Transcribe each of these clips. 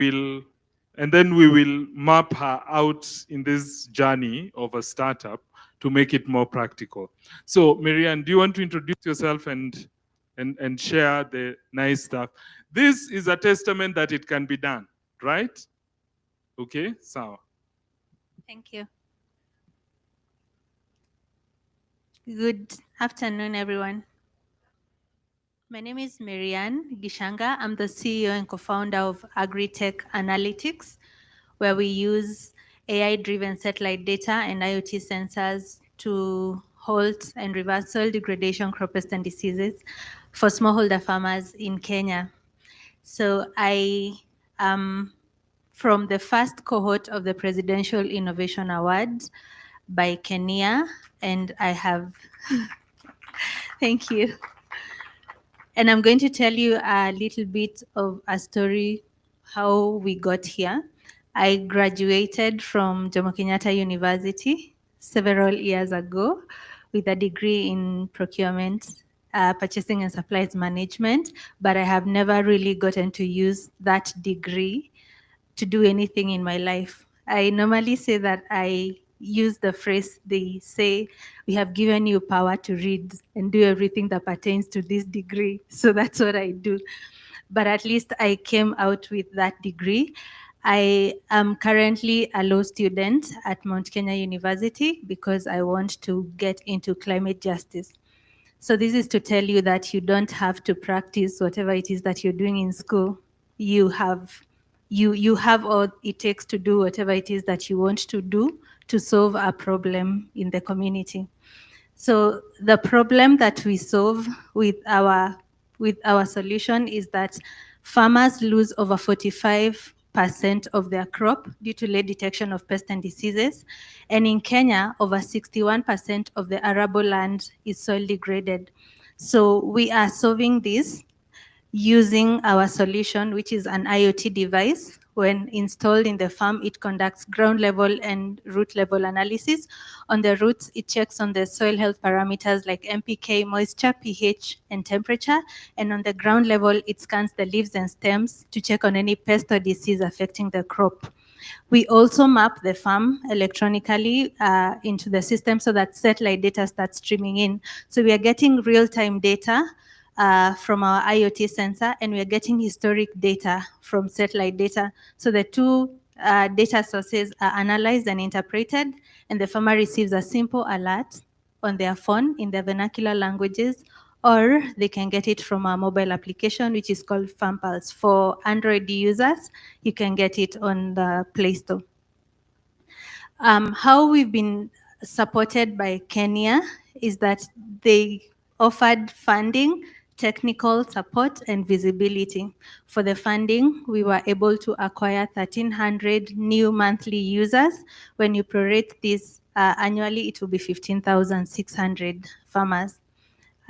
will, and then we will map her out in this journey of a startup to make it more practical. So, Marianne, do you want to introduce yourself and share the nice stuff? This is a testament that it can be done, right? Okay, so. Thank you. Good afternoon, everyone. My name is Marianne Gishanga. I'm the CEO and co-founder of AgriTech Analytics, where we use AI-driven satellite data and IoT sensors to halt and reverse soil degradation, crop pest, and diseases for smallholder farmers in Kenya. So I am from the first cohort of the Presidential Innovation Award by Kenya, and I have, thank you. And I'm going to tell you a little bit of a story how we got here. I graduated from Jomo Kenyatta University several years ago with a degree in procurement, purchasing and supplies management, but I have never really gotten to use that degree to do anything in my life. I normally say that I use the phrase they say, we have given you power to read and do everything that pertains to this degree. So that's what I do. But at least I came out with that degree. I am currently a law student at Mount Kenya University because I want to get into climate justice. So this is to tell you that you don't have to practice whatever it is that you're doing in school. You have all it takes to do whatever it is that you want to do to solve a problem in the community. So the problem that we solve with our solution is that farmers lose over 45% of their crop due to late detection of pests and diseases. And in Kenya, over 61% of the arable land is soil degraded. So we are solving this using our solution, which is an IoT device. When installed in the farm, it conducts ground level and root level analysis. On the roots, it checks on the soil health parameters like NPK, moisture, pH, and temperature. And on the ground level, it scans the leaves and stems to check on any pest or disease affecting the crop. We also map the farm electronically into the system so that satellite data starts streaming in. So we are getting real-time data from our IoT sensor, and we are getting historic data from satellite data. So the two data sources are analyzed and interpreted, and the farmer receives a simple alert on their phone in their vernacular languages, or they can get it from our mobile application, which is called FarmPulse. For Android users, you can get it on the Play Store. How we've been supported by Kenya is that they offered funding, technical support, and visibility. For the funding, we were able to acquire 1,300 new monthly users. When you prorate this annually, it will be 15,600 farmers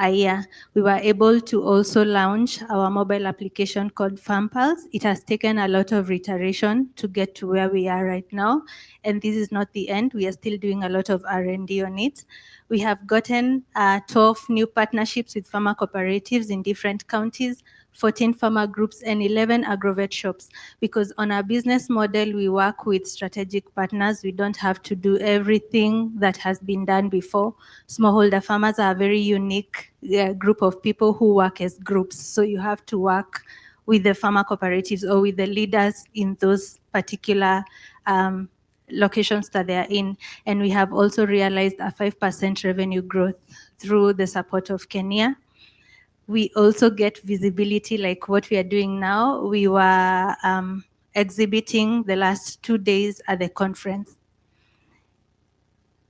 a year. We were able to also launch our mobile application called FarmPulse. It has taken a lot of iteration to get to where we are right now. And this is not the end. We are still doing a lot of R&D on it. We have gotten 12 new partnerships with farmer cooperatives in different counties, 14 farmer groups, and 11 agrovet shops. Because on our business model, we work with strategic partners. We don't have to do everything that has been done before. Smallholder farmers are a very unique group of people who work as groups. So you have to work with the farmer cooperatives or with the leaders in those particular locations that they are in. And we have also realized a 5% revenue growth through the support of Kenya. We also get visibility like what we are doing now. We were exhibiting the last 2 days at the conference.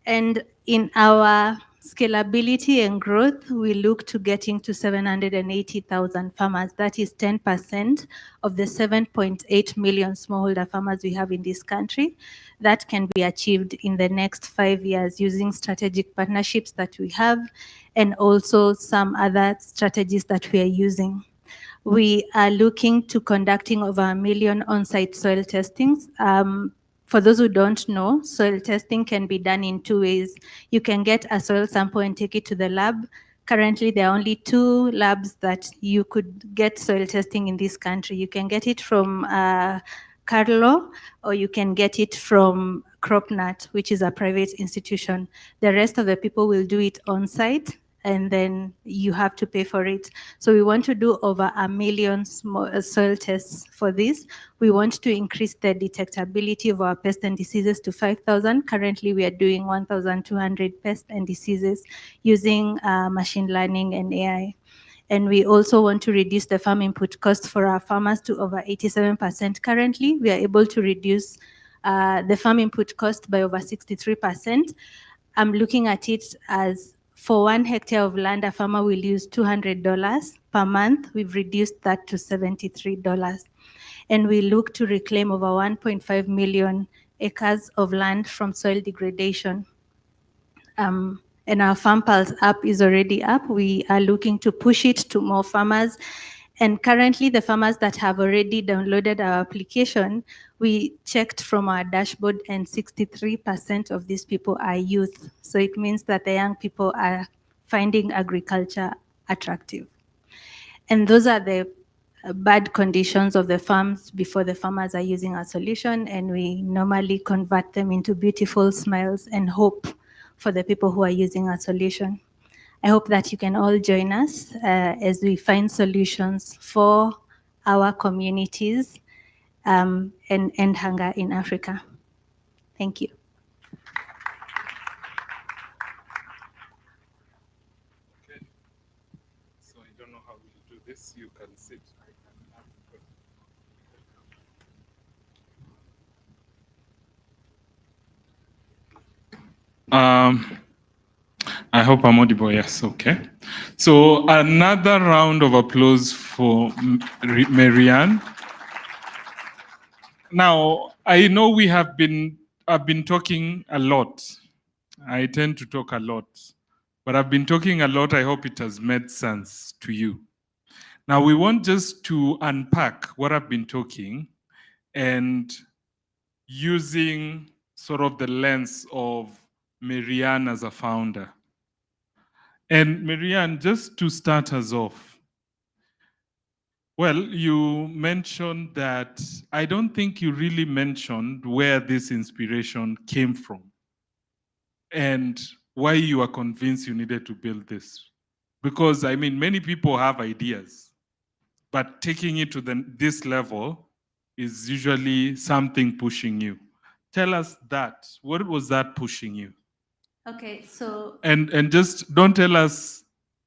And in our scalability and growth, we look to getting to 780,000 farmers. That is 10% of the 7.8 million smallholder farmers we have in this country. That can be achieved in the next 5 years using strategic partnerships that we have and also some other strategies that we are using. We are looking to conducting over 1 million on-site soil testings. For those who don't know, soil testing can be done in 2 ways. You can get a soil sample and take it to the lab. Currently, there are only 2 labs that you could get soil testing in this country. You can get it from Carlo, or you can get it from CropNut, which is a private institution. The rest of the people will do it on site, and then you have to pay for it. So we want to do over 1 million soil tests for this. We want to increase the detectability of our pests and diseases to 5,000. Currently, we are doing 1,200 pests and diseases using machine learning and AI. And we also want to reduce the farm input cost for our farmers to over 87%. Currently, we are able to reduce the farm input cost by over 63%. I'm looking at it as for 1 hectare of land, a farmer will use $200 per month. We've reduced that to $73. And we look to reclaim over 1.5 million acres of land from soil degradation. And our Farm Pulse app is already up. We are looking to push it to more farmers. And currently, the farmers that have already downloaded our application, we checked from our dashboard, and 63% of these people are youth. So it means that the young people are finding agriculture attractive. And those are the bad conditions of the farms before the farmers are using our solution, and we normally convert them into beautiful smiles and hope for the people who are using our solution. I hope that you can all join us as we find solutions for our communities and end hunger in Africa. Thank you. Okay. So I don't know how we'll do this. You can sit. I hope I'm audible. Yes, okay. So another round of applause for Marianne. Now, I know I've been talking a lot. I tend to talk a lot, but I've been talking a lot. I hope it has made sense to you. Now, we want just to unpack what I've been talking and using sort of the lens of Marianne as a founder. And Marianne, just to start us off, well, you mentioned that I don't think you really mentioned where this inspiration came from and why you are convinced you needed to build this. Because, I mean, many people have ideas, but taking it to this level is usually something pushing you. Tell us that. What was that pushing you? Okay, so And just don't tell us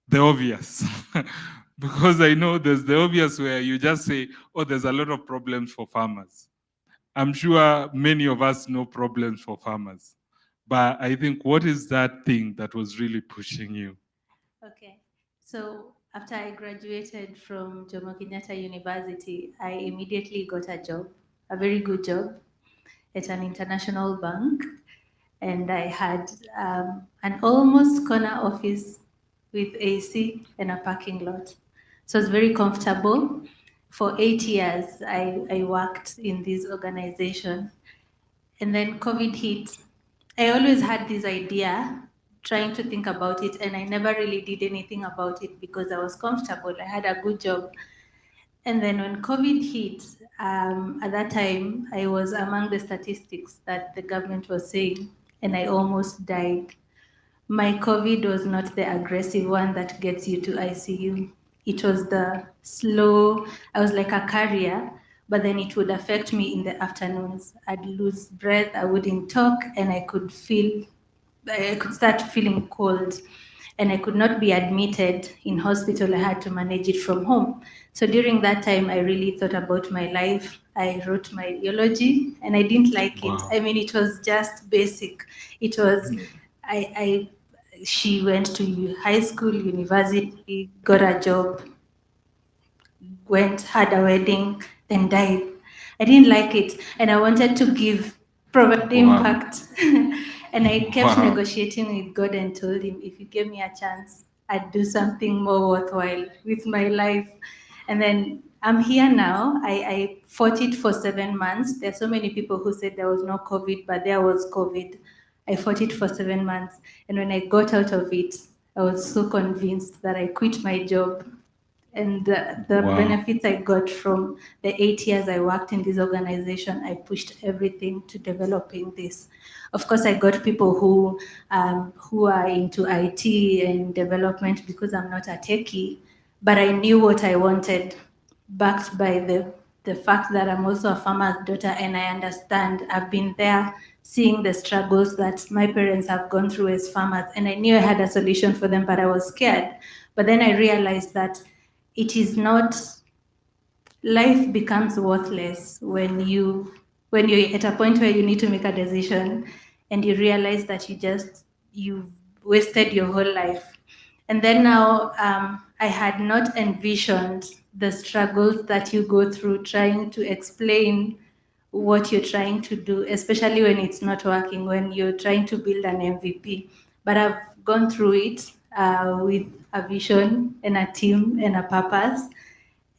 the obvious. Because I know there's the obvious where you just say, oh, there's a lot of problems for farmers. I'm sure many of us know problems for farmers. But I think, what is that thing that was really pushing you? okay, so after I graduated from Jomo Kenyatta University, I immediately got a job, a very good job at an international bank. And I had an almost corner office with AC and a parking lot. So it's very comfortable. For 8 years, I worked in this organization. And then COVID hit. I always had this idea, trying to think about it, and I never really did anything about it because I was comfortable. I had a good job. And then when COVID hit, at that time, I was among the statistics that the government was saying, and I almost died. My COVID was not the aggressive one that gets you to ICU. It was the slow, I was like a carrier, but then it would affect me in the afternoons. I'd lose breath, I wouldn't talk, and I could start feeling cold, and I could not be admitted in hospital. I had to manage it from home. So during that time, I really thought about my life. I wrote my eulogy, and I didn't like it. I mean, it was just basic. It was, she went to high school, university, got a job, went, had a wedding, then died. I didn't like it, and I wanted to provide impact. And I kept negotiating with God and told him, if you gave me a chance, I'd do something more worthwhile with my life. And then I'm here now. I fought it for 7 months. There are so many people who said there was no COVID, but there was COVID. I fought it for 7 months. And when I got out of it, I was so convinced that I quit my job And the Wow. benefits I got from the 8 years I worked in this organization, I pushed everything to developing this. Of course, I got people who are into IT and development because I'm not a techie, but I knew what I wanted, backed by the fact that I'm also a farmer's daughter and I understand. I've been there seeing the struggles that my parents have gone through as farmers, and I knew I had a solution for them, but I was scared. But then I realized that it is not, life becomes worthless when you're at a point where you need to make a decision and you realize that you've wasted your whole life. And then now I had not envisioned the struggles that you go through trying to explain what you're trying to do, especially when it's not working, when you're trying to build an MVP. But I've gone through it with a vision and a team and a purpose,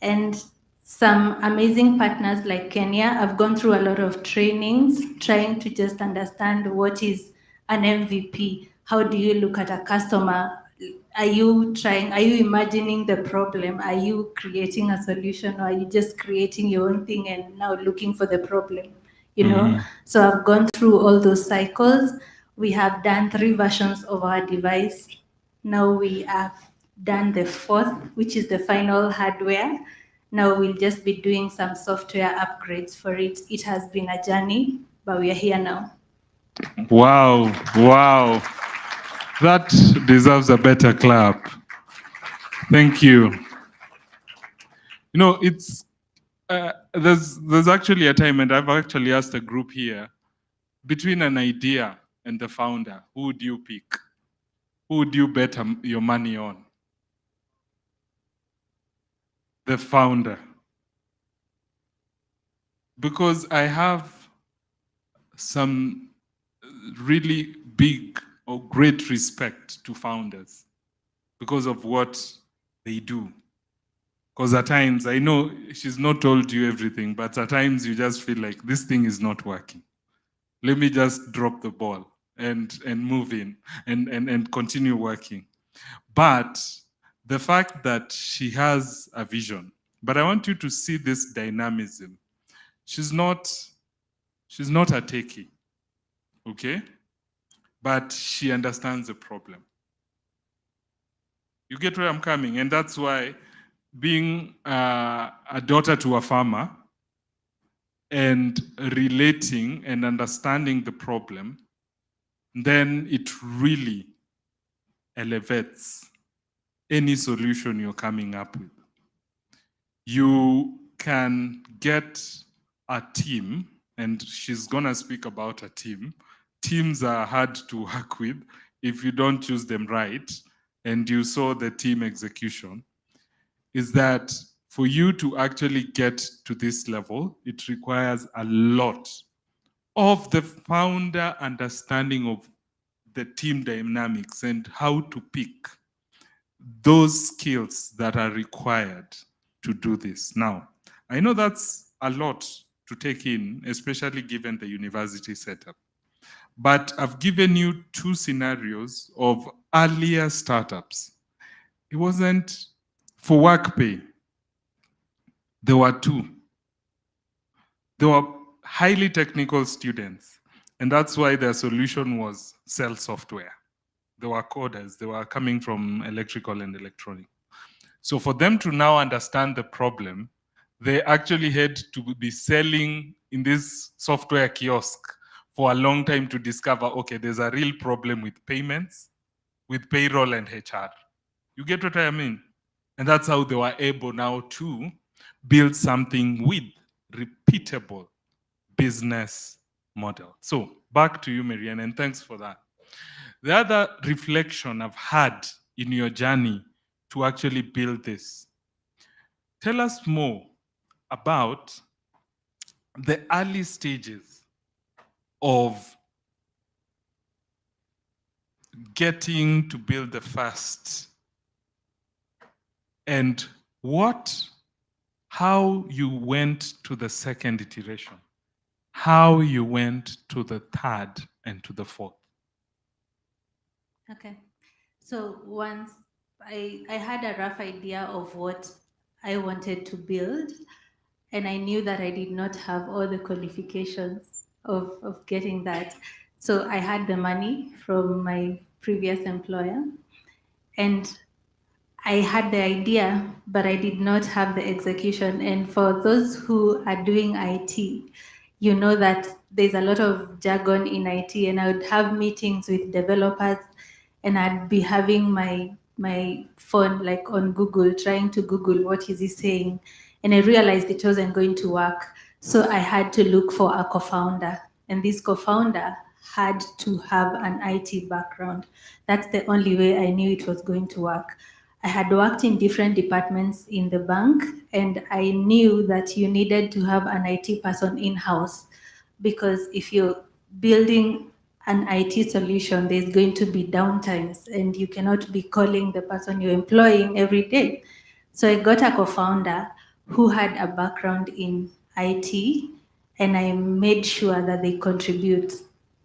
and some amazing partners like Kenya. I've gone through a lot of trainings trying to just understand what is an MVP. How do you look at a customer? Are you imagining the problem? Are you creating a solution, or are you just creating your own thing and now looking for the problem? You know? So I've gone through all those cycles. We have done 3 versions of our device. Now we have done the fourth, which is the final hardware. Now we'll just be doing some software upgrades for it. It has been a journey, but we are here now. Wow, wow. That deserves a better clap. Thank you. You know, it's there's actually a time, and I've actually asked a group here, between an idea and the founder, who would you pick? Who would you bet your money on? The founder. Because I have some really big or great respect to founders because of what they do. Because at times, I know she's not told you everything, but at times you just feel like this thing is not working. Let me just drop the ball and move in and continue working. But the fact that she has a vision, but I want you to see this dynamism. She's not a techie, okay? But she understands the problem. You get where I'm coming? And that's why being a daughter to a farmer and relating and understanding the problem, then it really elevates any solution you're coming up with. You can get a team, and she's gonna speak about a team. Teams are hard to work with if you don't choose them right, and you saw the team execution, is that for you to actually get to this level, it requires a lot of the founder understanding of the team dynamics and how to pick those skills that are required to do this. Now, I know that's a lot to take in, especially given the university setup. But I've given you 2 scenarios of earlier startups. It wasn't for work pay. There were 2. They were highly technical students, and that's why their solution was sell software. They were coders, they were coming from electrical and electronic. So for them to now understand the problem, they actually had to be selling in this software kiosk for a long time to discover, okay, there's a real problem with payments, with payroll and HR. You get what I mean? And that's how they were able now to build something with repeatable business model. So back to you, Marianne, and thanks for that. The other reflection I've had in your journey to actually build this, tell us more about the early stages of getting to build the first, and how you went to the second iteration, how you went to the third and to the fourth. Okay. So once I had a rough idea of what I wanted to build, and I knew that I did not have all the qualifications of getting that. So I had the money from my previous employer, and I had the idea, but I did not have the execution. And for those who are doing IT, you know that there's a lot of jargon in IT, and I would have meetings with developers, and I'd be having my phone like on Google, trying to Google what is he saying, and I realized it wasn't going to work. So I had to look for a co-founder, and this co-founder had to have an IT background. That's the only way I knew it was going to work. I had worked in different departments in the bank, and I knew that you needed to have an IT person in house, because if you're building an IT solution, there's going to be downtimes, and you cannot be calling the person you're employing every day. So I got a co founder who had a background in IT, and I made sure that they contribute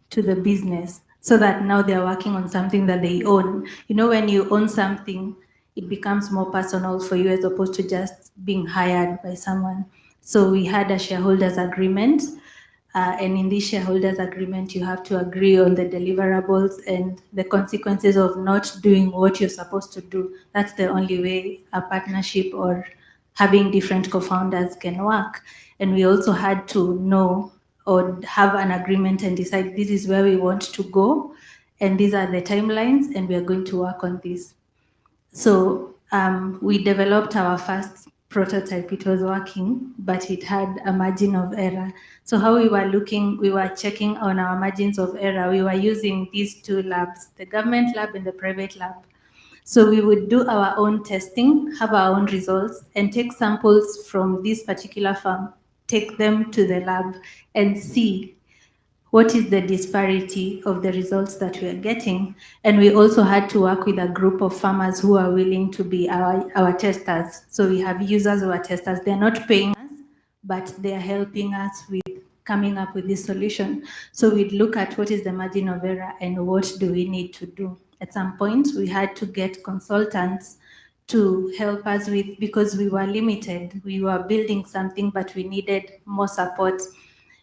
to the business so that now they're working on something that they own. You know, when you own something, it becomes more personal for you as opposed to just being hired by someone. So we had a shareholders agreement. And in this shareholders agreement, you have to agree on the deliverables and the consequences of not doing what you're supposed to do. That's the only way a partnership or having different co-founders can work. And we also had to know or have an agreement and decide this is where we want to go, and these are the timelines, and we are going to work on this. So we developed our first prototype. It was working, but it had a margin of error. So how we were looking, we were checking on our margins of error. We were using these two labs, the government lab and the private lab. So we would do our own testing, have our own results, and take samples from this particular farm, take them to the lab, and see what is the disparity of the results that we are getting. And we also had to work with a group of farmers who are willing to be our testers. So we have users who are testers. They're not paying us, but they're helping us with coming up with this solution. So we'd look at what is the margin of error and what do we need to do. At some point, we had to get consultants to help us with, because we were limited. We were building something, but we needed more support,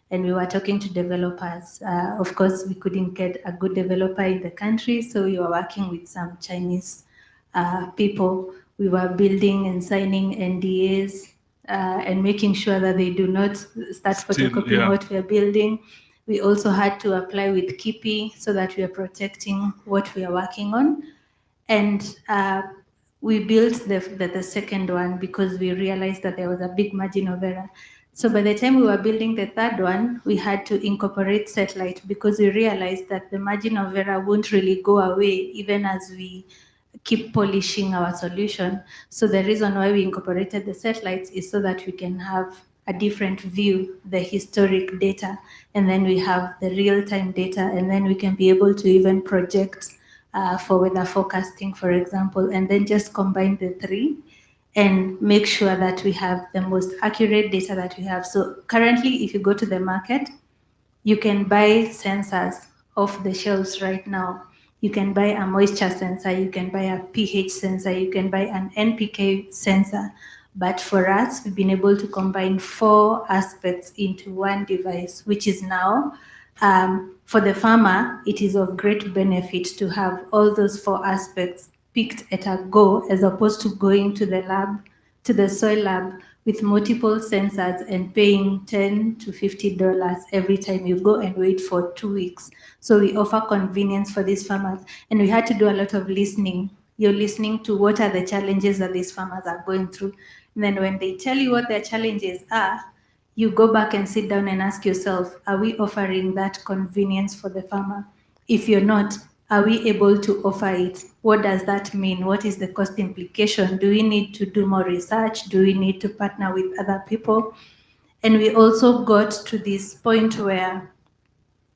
and we were talking to developers. Of course, we couldn't get a good developer in the country, so we were working with some Chinese people. We were building and signing NDAs and making sure that they do not start photocopying what we are building. We also had to apply with KIPI so that we are protecting what we are working on. And we built the second one because we realized that there was a big margin of error. So by the time we were building the third one, we had to incorporate satellite because we realized that the margin of error won't really go away even as we keep polishing our solution. So the reason why we incorporated the satellites is so that we can have a different view, the historic data, and then we have the real-time data, and then we can be able to even project for weather forecasting, for example, and then just combine the three and make sure that we have the most accurate data that we have. So currently, if you go to the market, you can buy sensors off the shelves right now. You can buy a moisture sensor, you can buy a pH sensor, you can buy an NPK sensor. But for us, we've been able to combine 4 aspects into one device, which is now, for the farmer, it is of great benefit to have all those 4 aspects picked at a go, as opposed to going to the lab, to the soil lab with multiple sensors and paying $10 to $50 every time you go and wait for 2 weeks. So we offer convenience for these farmers, and we had to do a lot of listening. You're listening to what are the challenges that these farmers are going through. And then when they tell you what their challenges are, you go back and sit down and ask yourself, are we offering that convenience for the farmer? If you're not, are we able to offer it? What does that mean? What is the cost implication? Do we need to do more research? Do we need to partner with other people? And we also got to this point where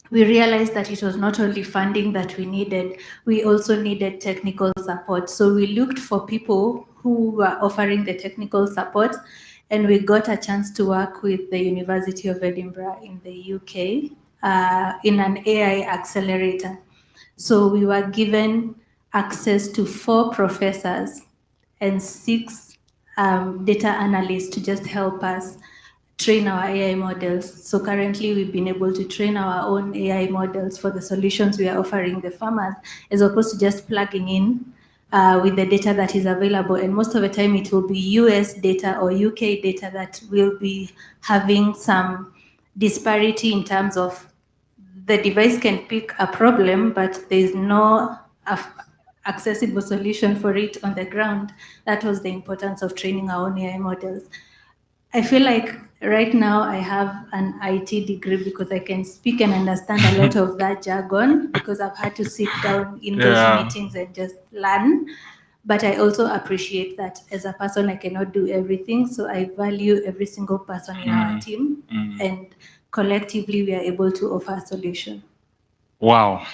we realized that it was not only funding that we needed, we also needed technical support. So we looked for people who were offering the technical support, and we got a chance to work with the University of Edinburgh in the UK in an AI accelerator. So we were given access to 4 professors and 6 data analysts to just help us train our AI models. So currently we've been able to train our own AI models for the solutions we are offering the farmers, as opposed to just plugging in with the data that is available. And most of the time it will be US data or UK data that will be having some disparity in terms of the device can pick a problem, but there's no accessible solution for it on the ground. That was the importance of training our own AI models. I feel like right now I have an IT degree because I can speak and understand a lot of that jargon because I've had to sit down in those meetings and just learn. But I also appreciate that as a person, I cannot do everything. So I value every single person in our team, and collectively we are able to offer a solution. Wow.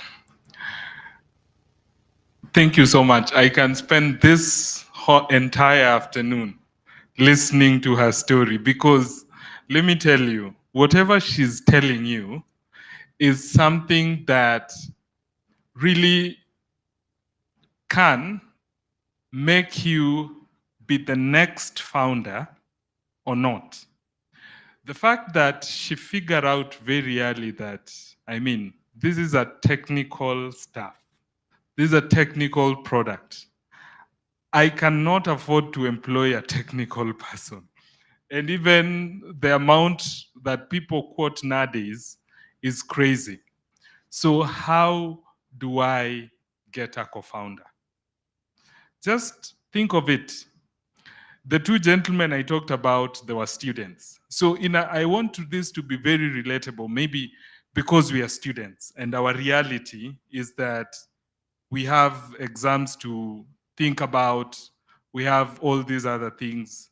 Thank you so much. I can spend this entire afternoon listening to her story because let me tell you, whatever she's telling you is something that really can make you be the next founder or not. The fact that she figured out very early that, I mean, this is a technical stuff. This is a technical product. I cannot afford to employ a technical person. And even the amount that people quote nowadays is crazy. So how do I get a co-founder? Just think of it. The two gentlemen I talked about, they were students. So I want this to be very relatable, maybe because we are students and our reality is that we have exams to think about, we have all these other things.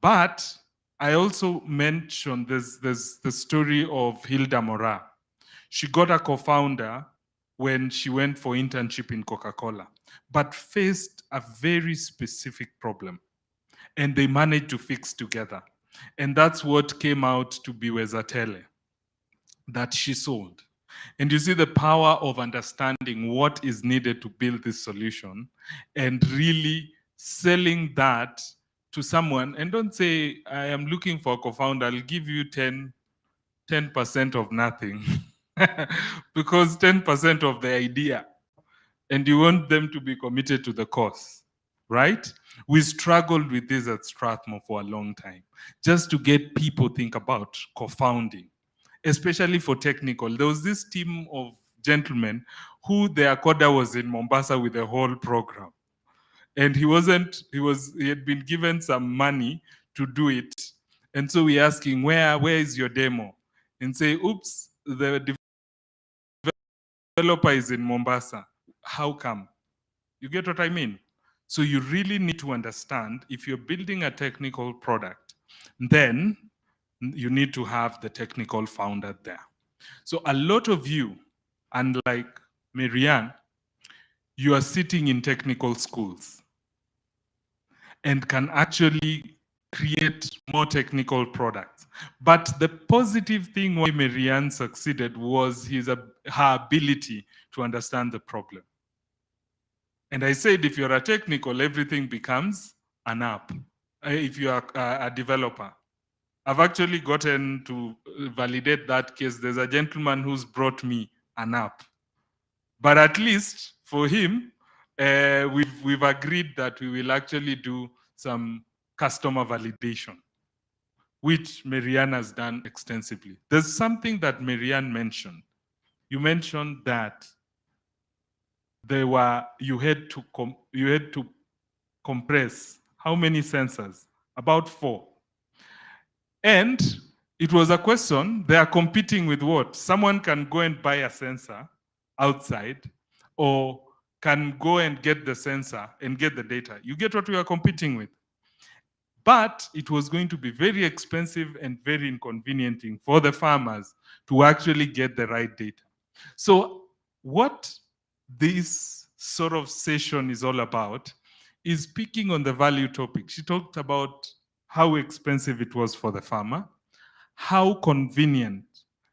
But I also mentioned the story of Hilda Mora. She got a co-founder when she went for internship in Coca-Cola, but faced a very specific problem. And they managed to fix together. And that's what came out to be Wezatele that she sold. And you see the power of understanding what is needed to build this solution and really selling that to someone. And don't say, I am looking for a co-founder, I'll give you 10% of nothing. Because 10% of the idea, and you want them to be committed to the cause, right? We struggled with this at Strathmore for a long time, just to get people think about co-founding, especially for technical. There was this team of gentlemen who their coder was in Mombasa with the whole program. And he had been given some money to do it. And so we asking, where is your demo? And say, oops, the developer is in Mombasa. How come? You get what I mean? So you really need to understand if you're building a technical product, then you need to have the technical founder there. So a lot of you, unlike Marianne, you are sitting in technical schools and can actually create more technical products. But the positive thing why Marianne succeeded was her ability to understand the problem. And I said, if you're a technical, everything becomes an app. If you are a developer, I've actually gotten to validate that case. There's a gentleman who's brought me an app. But at least for him, we've agreed that we will actually do some customer validation, which Marianne has done extensively. There's something that Marianne mentioned. You mentioned that you had to compress how many sensors? About 4. And it was a question, they are competing with what? Someone can go and buy a sensor outside or can go and get the sensor and get the data. You get what we are competing with. But it was going to be very expensive and very inconvenieting for the farmers to actually get the right data. So what this sort of session is all about is picking on the value topic. She talked about how expensive it was for the farmer, how convenient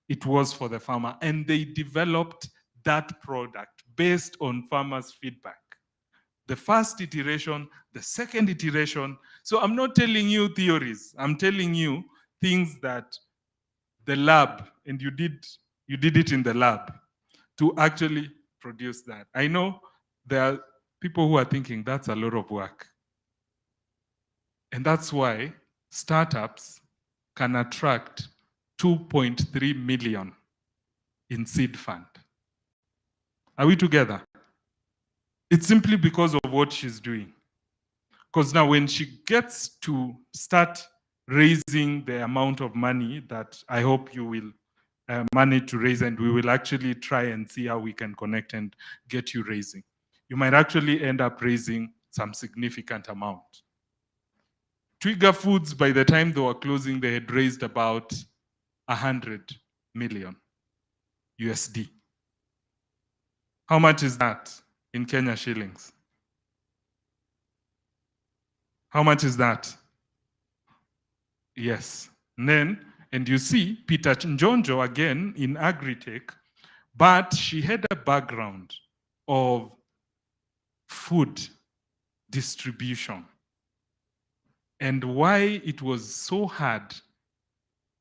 it was for the farmer, and they developed that product based on farmers' feedback. The first iteration, the second iteration. So I'm not telling you theories. I'm telling you things that the lab, and you did it in the lab to actually produce that. I know there are people who are thinking that's a lot of work. And that's why startups can attract 2.3 million in seed fund. Are we together? It's simply because of what she's doing. Because now when she gets to start raising the amount of money that I hope you will manage to raise, and we will actually try and see how we can connect and get you raising. You might actually end up raising some significant amount. Twiga Foods, by the time they were closing, they had raised about 100 million USD. How much is that in Kenya shillings? How much is that? Yes. And you see Peter Njonjo again in agritech, but she had a background of food distribution and why it was so hard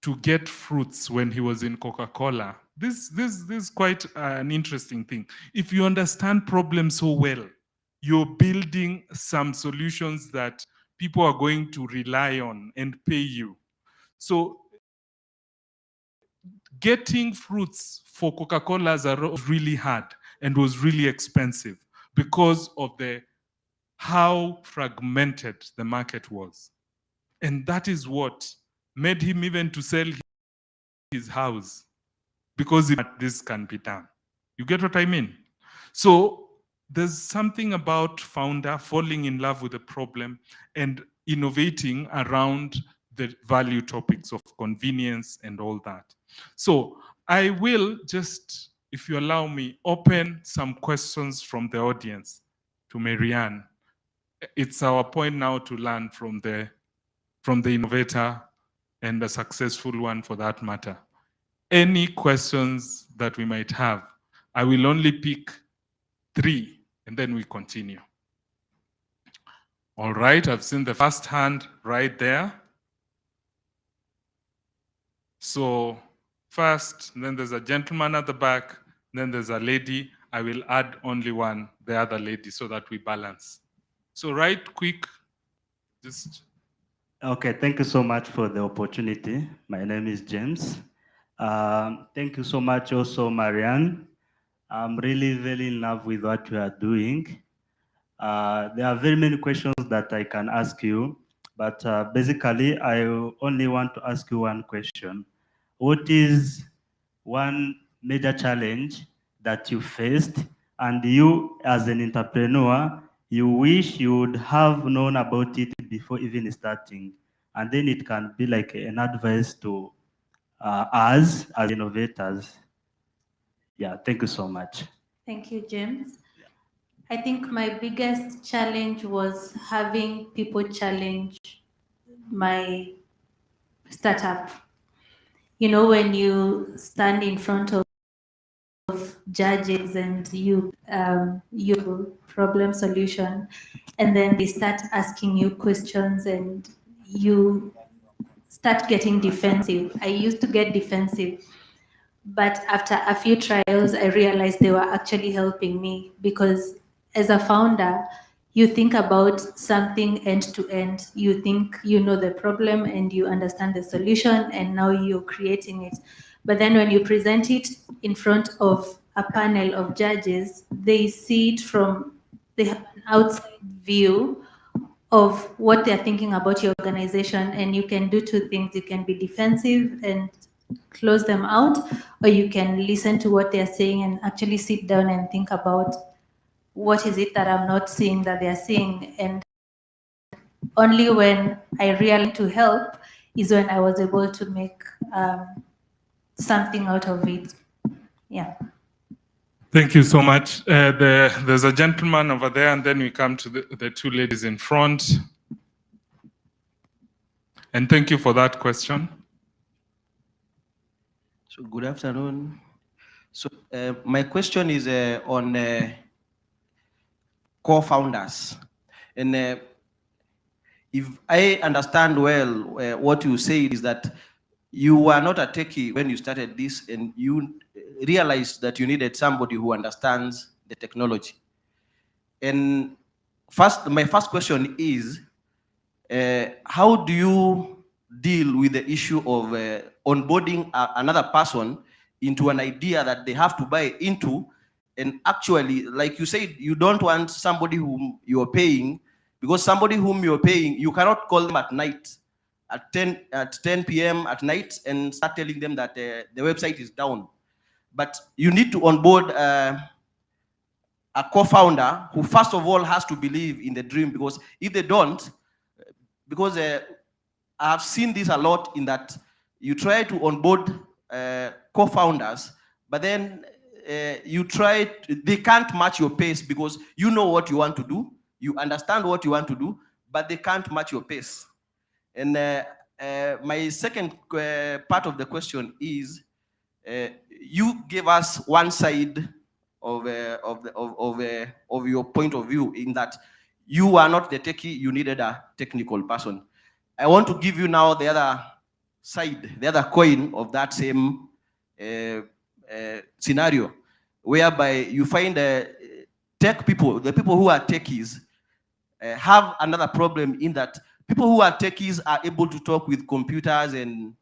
to get fruits when he was in Coca-Cola. This is quite an interesting thing. If you understand problems so well, you're building some solutions that people are going to rely on and pay you. So getting fruits for Coca-Cola was really hard and was really expensive because of how fragmented the market was. And that is what made him even to sell his house, because this can be done. You get what I mean? So there's something about founder falling in love with the problem and innovating around the value topics of convenience and all that. So I will just, if you allow me, open some questions from the audience to Marianne. It's our point now to learn from the innovator and the successful one for that matter. Any questions that we might have, I will only pick 3 and then we continue. All right, I've seen the first hand right there. So first, then there's a gentleman at the back, then there's a lady. I will add only one, the other lady, so that we balance. So right quick, just. Okay, thank you so much for the opportunity. My name is James. Thank you so much also, Marianne. I'm really very in love with what you are doing. There are very many questions that I can ask you, but basically I only want to ask you one question. What is one major challenge that you faced and you as an entrepreneur, you wish you would have known about it before even starting? And then it can be like an advice to us as innovators. Yeah, thank you so much. Thank you, James. I think my biggest challenge was having people challenge my startup. You know, when you stand in front of judges and you problem solution, and then they start asking you questions and you start getting defensive. I used to get defensive, but after a few trials, I realized they were actually helping me, because as a founder, you think about something end to end. You think you know the problem and you understand the solution, and now you're creating it. But then when you present it in front of a panel of judges, they see it from the outside view of what they're thinking about your organization, and you can do 2 things. You can be defensive and close them out, or you can listen to what they're saying and actually sit down and think about what is it that I'm not seeing that they're seeing. And only when I realized to help is when I was able to make something out of it. Yeah. Thank you so much. There's a gentleman over there, and then we come to the 2 ladies in front. And thank you for that question. So good afternoon. So my question is on co-founders. And if I understand well, what you said is that you were not a techie when you started this, and you realized that you needed somebody who understands the technology. And my first question is, how do you deal with the issue of onboarding another person into an idea that they have to buy into? And actually, like you said, you don't want somebody whom you're paying, because somebody whom you're paying, you cannot call them at night at 10 p.m. at night and start telling them that the website is down. But you need to onboard a co-founder who first of all has to believe in the dream, because if they don't, because I've seen this a lot, in that you try to onboard co-founders, but then they can't match your pace, because you know what you want to do, you understand what you want to do, but they can't match your pace. And my second part of the question is, you gave us one side of your point of view, in that you are not the techie, you needed a technical person. I want to give you now the other side, the other coin of that same scenario, whereby you find tech people, the people who are techies, have another problem, in that people who are techies are able to talk with computers and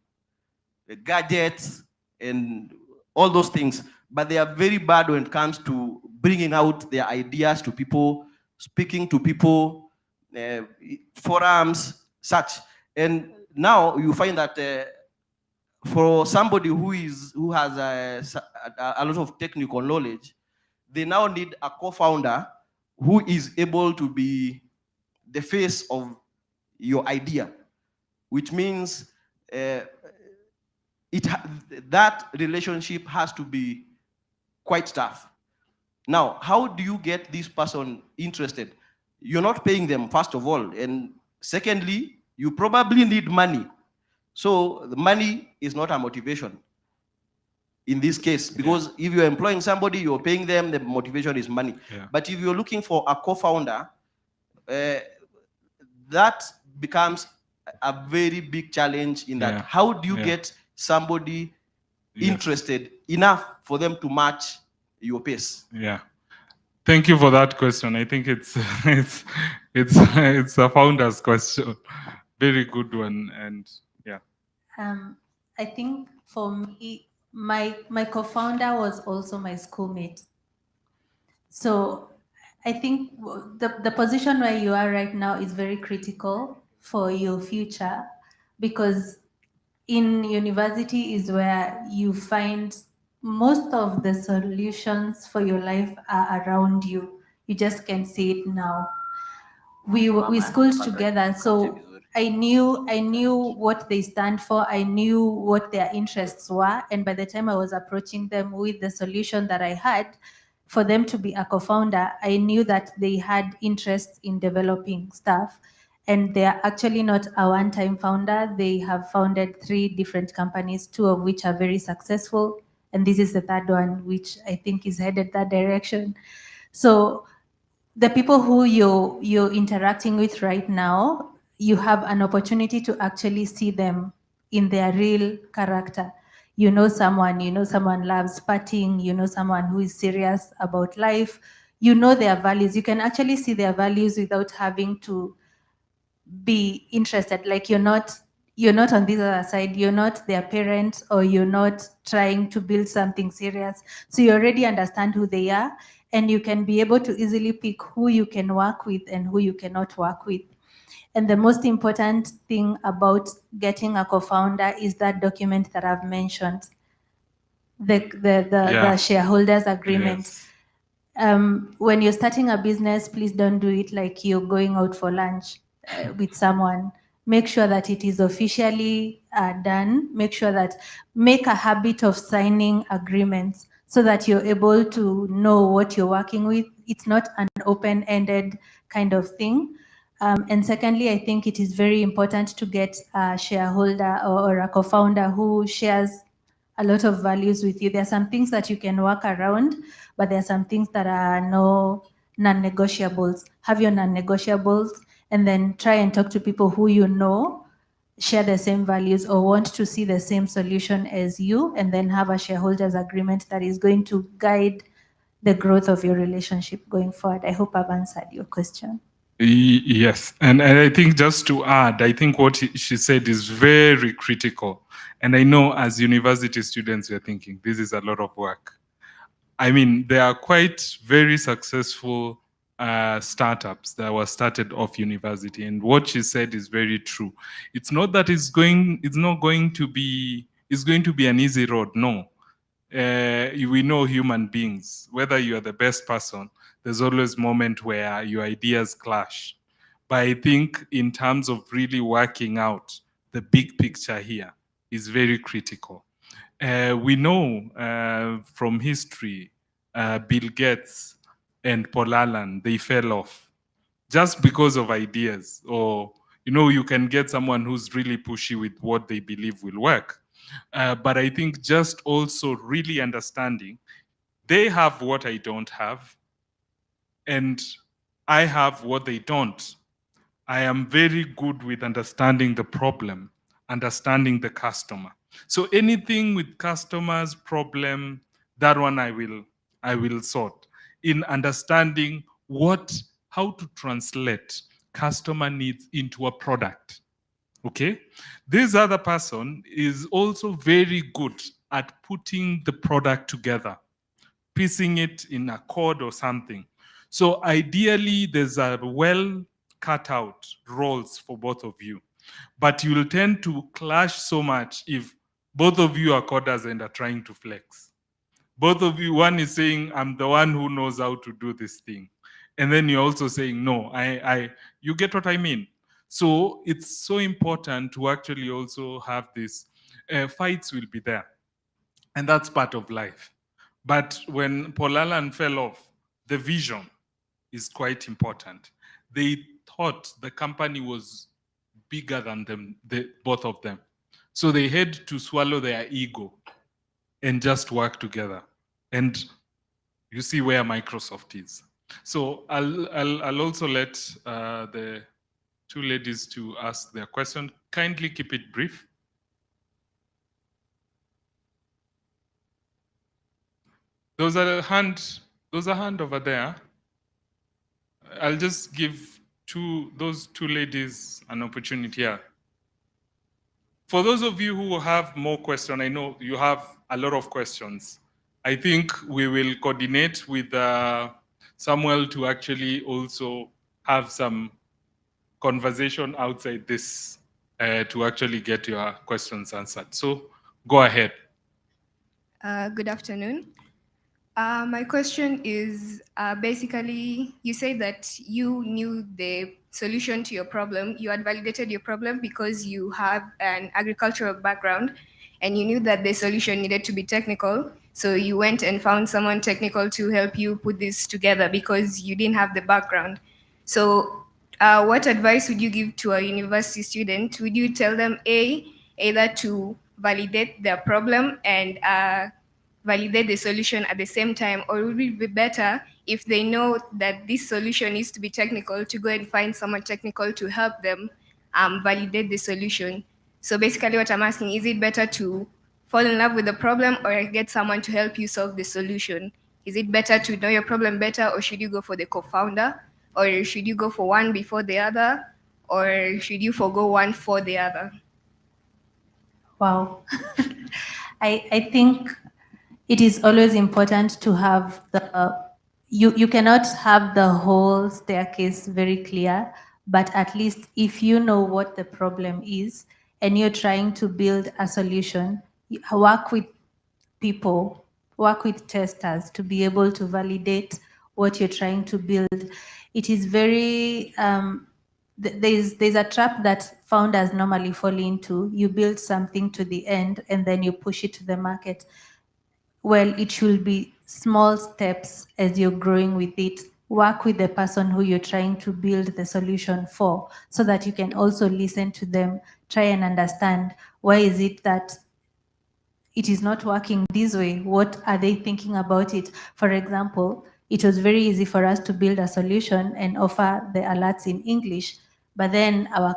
gadgets and all those things, but they are very bad when it comes to bringing out their ideas to people, speaking to people, forums, such. And now you find that for somebody who has a lot of technical knowledge, they now need a co-founder who is able to be the face of your idea, which means that relationship has to be quite tough. Now, how do you get this person interested? You're not paying them, first of all, and secondly, you probably need money. So the money is not a motivation in this case, because if you're employing somebody, you're paying them, the motivation is money. But if you're looking for a co-founder, that becomes a very big challenge, in that how do you get somebody interested enough for them to match your pace? Yeah. Thank you for that question. I think it's it's a founder's question. Very good one. And yeah. I think for me, my co-founder was also my schoolmate. So I think the position where you are right now is very critical for your future, because in university is where you find most of the solutions for your life are around you. You just can't see it now. We schooled together, so I knew what they stand for. I knew what their interests were, and by the time I was approaching them with the solution that I had for them to be a co-founder, I knew that they had interest in developing stuff. And they are actually not a one-time founder. They have founded 3 different companies, 2 of which are very successful, and this is the 3rd one, which I think is headed that direction. So the people who you're interacting with right now, you have an opportunity to actually see them in their real character. You know someone loves partying, you know someone who is serious about life, you know their values. You can actually see their values without having to be interested. Like you're not on this other side, you're not their parent, or you're not trying to build something serious. So you already understand who they are, and you can be able to easily pick who you can work with and who you cannot work with. And the most important thing about getting a co-founder is that document that I've mentioned, the shareholders agreement. When you're starting a business, please don't do it like you're going out for lunch with someone. Make sure that it is officially done. Make a habit of signing agreements so that you're able to know what you're working with. It's not an open-ended kind of thing. And secondly, I think it is very important to get a shareholder or a co-founder who shares a lot of values with you. There are some things that you can work around, but there are some things that are non-negotiables. Have your non-negotiables, and then try and talk to people who you know share the same values or want to see the same solution as you, and then have a shareholders agreement that is going to guide the growth of your relationship going forward. I hope I've answered your question. Yes, and I think just to add, I think what she said is very critical. And I know as university students, we're thinking this is a lot of work. I mean, there are quite very successful startups that were started off university, and what she said is very true. It's not that it's going to be an easy road. No, we know human beings. Whether you are the best person, there's always a moment where your ideas clash. But I think in terms of really working out the big picture here is very critical. We know from history, Bill Gates and Paul Allen, they fell off just because of ideas. Or, you can get someone who's really pushy with what they believe will work. But I think just also really understanding they have what I don't have, and I have what they don't. I am very good with understanding the problem, understanding the customer. So anything with customers' problem, that one I will sort in understanding how to translate customer needs into a product. Okay, this other person is also very good at putting the product together, piecing it in a code or something. So ideally, there's a well cut out roles for both of you, but you'll tend to clash so much if both of you are coders and are trying to flex. Both of you, one is saying, I'm the one who knows how to do this thing. And then you're also saying, no, you get what I mean? So it's so important to actually also have this, fights will be there. And that's part of life. But when Paul Allen fell off, the vision is quite important. They thought the company was bigger than them, both of them. So they had to swallow their ego and just work together. And you see where Microsoft is. So I'll also let the two ladies to ask their question. Kindly keep it brief. There's a hand over there. I'll just give those two ladies an opportunity here. For those of you who have more questions, I know you have a lot of questions. I think we will coordinate with Samuel to actually also have some conversation outside this to actually get your questions answered. So go ahead. Good afternoon. My question is basically, you say that you knew the solution to your problem. You had validated your problem because you have an agricultural background and you knew that the solution needed to be technical. So you went and found someone technical to help you put this together because you didn't have the background. So what advice would you give to a university student? Would you tell them either to validate their problem and validate the solution at the same time, or would it be better if they know that this solution needs to be technical to go and find someone technical to help them validate the solution? So basically what I'm asking, is it better to fall in love with the problem or get someone to help you solve the solution? Is it better to know your problem better, or should you go for the co-founder, or should you go for one before the other, or should you forgo one for the other? Wow. I think it is always important to have you cannot have the whole staircase very clear, but at least if you know what the problem is and you're trying to build a solution, work with people, work with testers to be able to validate what you're trying to build. It is very, there's a trap that founders normally fall into. You build something to the end and then you push it to the market. Well, it should be small steps as you're growing with it. Work with the person who you're trying to build the solution for, so that you can also listen to them, try and understand why is it that it is not working this way. What are they thinking about it? For example, it was very easy for us to build a solution and offer the alerts in English, but then our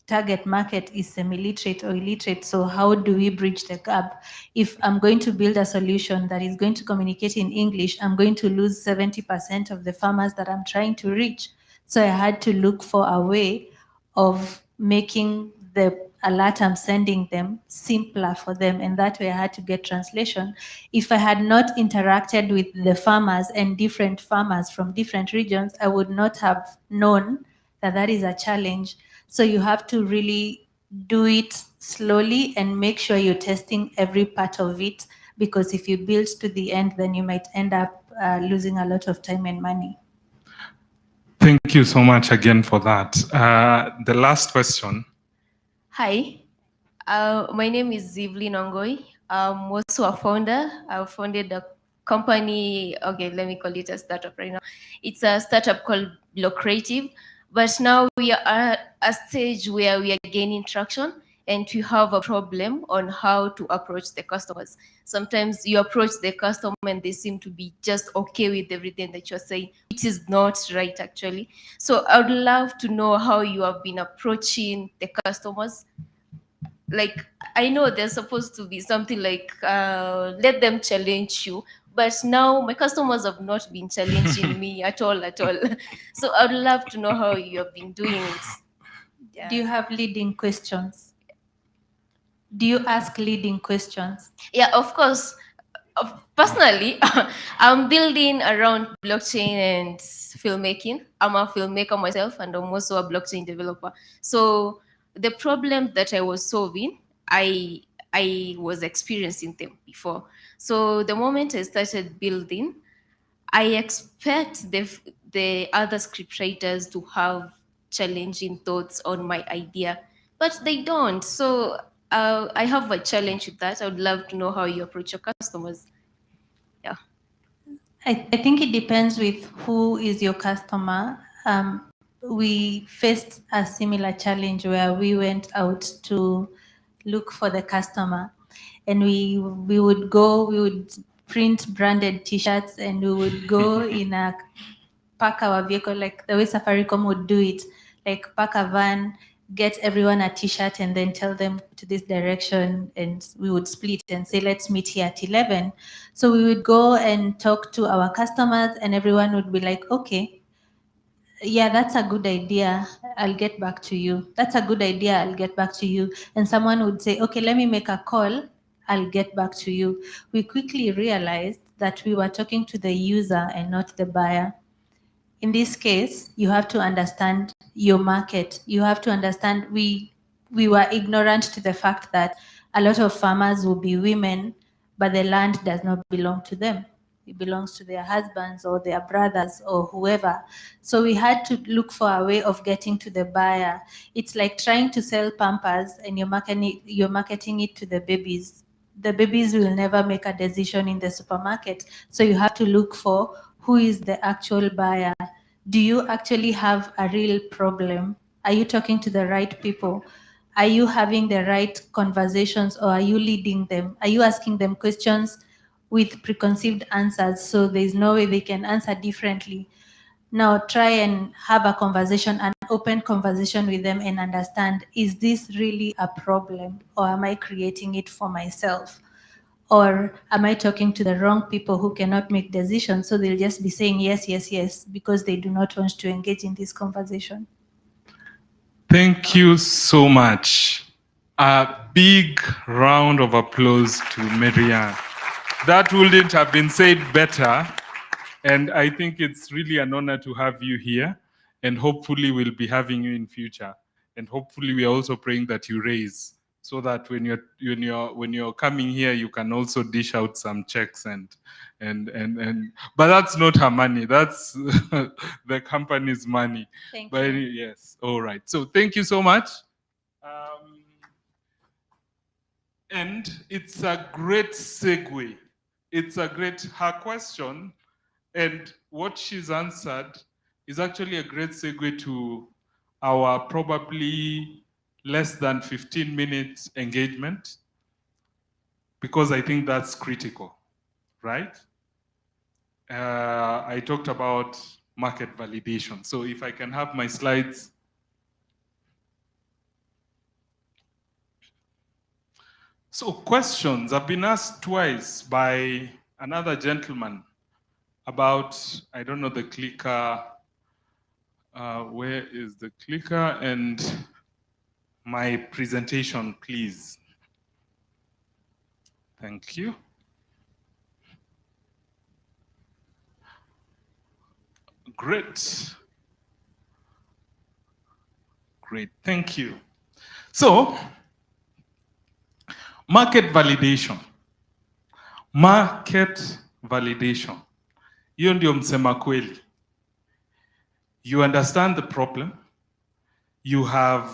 target market is semi-literate or illiterate. So how do we bridge the gap? If I'm going to build a solution that is going to communicate in English, I'm going to lose 70% of the farmers that I'm trying to reach. So I had to look for a way of making the alert I'm sending them simpler for them, and that way I had to get translation. If I had not interacted with the farmers and different farmers from different regions, I would not have known that that is a challenge. So you have to really do it slowly and make sure you're testing every part of it, because if you build to the end, then you might end up losing a lot of time and money. Thank you so much again for that. The last question. Hi, my name is Zivlin Ongoi. I'm also a founder. I founded a company. Okay, let me call it a startup right now. It's a startup called Block Creative. But now we are at a stage where we are gaining traction and we have a problem on how to approach the customers. Sometimes you approach the customer and they seem to be just okay with everything that you're saying, which is not right actually. So I would love to know how you have been approaching the customers. Like, I know there's supposed to be something like let them challenge you, but now my customers have not been challenging me at all. So I'd love to know how you have been doing it. Yeah. Do you have leading questions? Do you ask leading questions? Yeah, of course. Personally, I'm building around blockchain and filmmaking. I'm a filmmaker myself, and I'm also a blockchain developer. So the problem that I was solving, I was experiencing them before. So the moment I started building, I expect the other scriptwriters to have challenging thoughts on my idea, but they don't. So I have a challenge with that. I would love to know how you approach your customers. Yeah. I think it depends with who is your customer. We faced a similar challenge where we went out to look for the customer, and we would print branded T-shirts, and we would go in a park our vehicle like the way Safaricom would do it, like park a van, get everyone a T-shirt, and then tell them to this direction, and we would split and say, let's meet here at 11. So we would go and talk to our customers, and everyone would be like, okay, yeah, that's a good idea, I'll get back to you. That's a good idea, I'll get back to you. And someone would say, okay, let me make a call, I'll get back to you. We quickly realized that we were talking to the user and not the buyer. In this case, you have to understand your market. You have to understand we were ignorant to the fact that a lot of farmers will be women, but the land does not belong to them. It belongs to their husbands or their brothers or whoever. So we had to look for a way of getting to the buyer. It's like trying to sell Pampers and you're marketing it to the babies. The babies will never make a decision in the supermarket. So you have to look for who is the actual buyer. Do you actually have a real problem? Are you talking to the right people? Are you having the right conversations, or are you leading them? Are you asking them questions with preconceived answers so there's no way they can answer differently? Now try and have a conversation, an open conversation with them, and understand, is this really a problem, or am I creating it for myself? Or am I talking to the wrong people who cannot make decisions, so they'll just be saying yes, yes, yes, because they do not want to engage in this conversation? Thank you so much. A big round of applause to Marianne. That wouldn't have been said better. And I think it's really an honor to have you here. And hopefully we'll be having you in future. And hopefully we are also praying that you raise, so that when you're coming here, you can also dish out some checks and but that's not her money. That's the company's money. Thank But you. yes, all right. So thank you so much. And it's a great segue. It's a great, her question and what she's answered is actually a great segue to our probably less than 15 minutes engagement, because I think that's critical, right? I talked about market validation. So if I can have my slides So questions. I've been asked twice by another gentleman about, I don't know, the clicker. Where is the clicker? And my presentation, please. Thank you. Great. Great, thank you. So, market validation. Market validation. Hiyo ndio msema kweli. You understand the problem. You have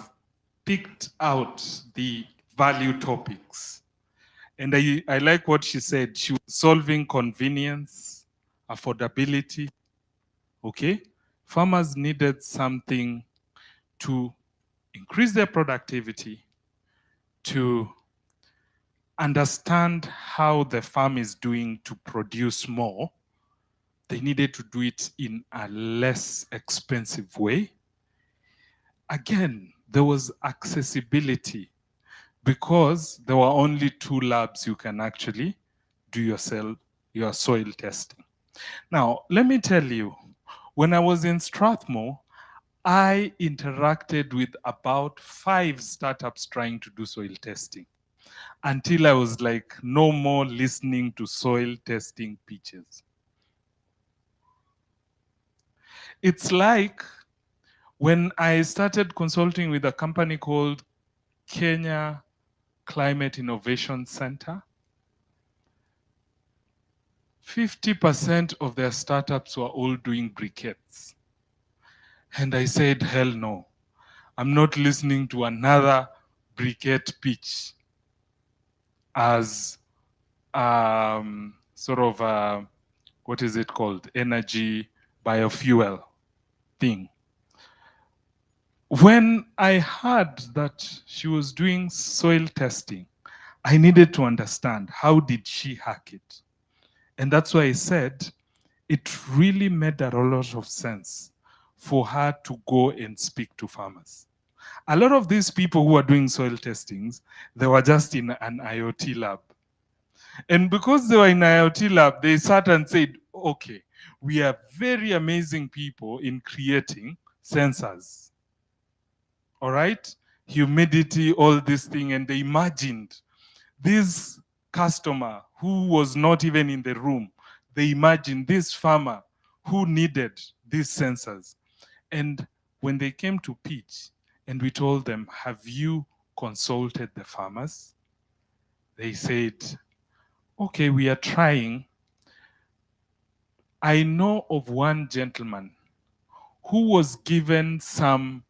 picked out the value topics. And I like what she said. She was solving convenience, affordability. Okay? Farmers needed something to increase their productivity, to understand how the farm is doing to produce more. They needed to do it in a less expensive way. Again, there was accessibility because there were only 2 labs you can actually do your soil testing. Now, let me tell you, when I was in Strathmore, I interacted with about 5 startups trying to do soil testing until I was like, no more listening to soil testing pitches. It's like when I started consulting with a company called Kenya Climate Innovation Center, 50% of their startups were all doing briquettes. And I said, hell no, I'm not listening to another briquette pitch as sort of what is it called? Energy biofuel thing. When I heard that she was doing soil testing, I needed to understand how did she hack it. And that's why I said it really made a lot of sense for her to go and speak to farmers. A lot of these people who are doing soil testings, they were just in an IoT lab. And because they were in IoT lab, they sat and said, okay, we are very amazing people in creating sensors. All right? Humidity, all this thing. And they imagined this customer who was not even in the room. They imagined this farmer who needed these sensors. And when they came to pitch and we told them, have you consulted the farmers? They said, okay, we are trying. I know of one gentleman who was given some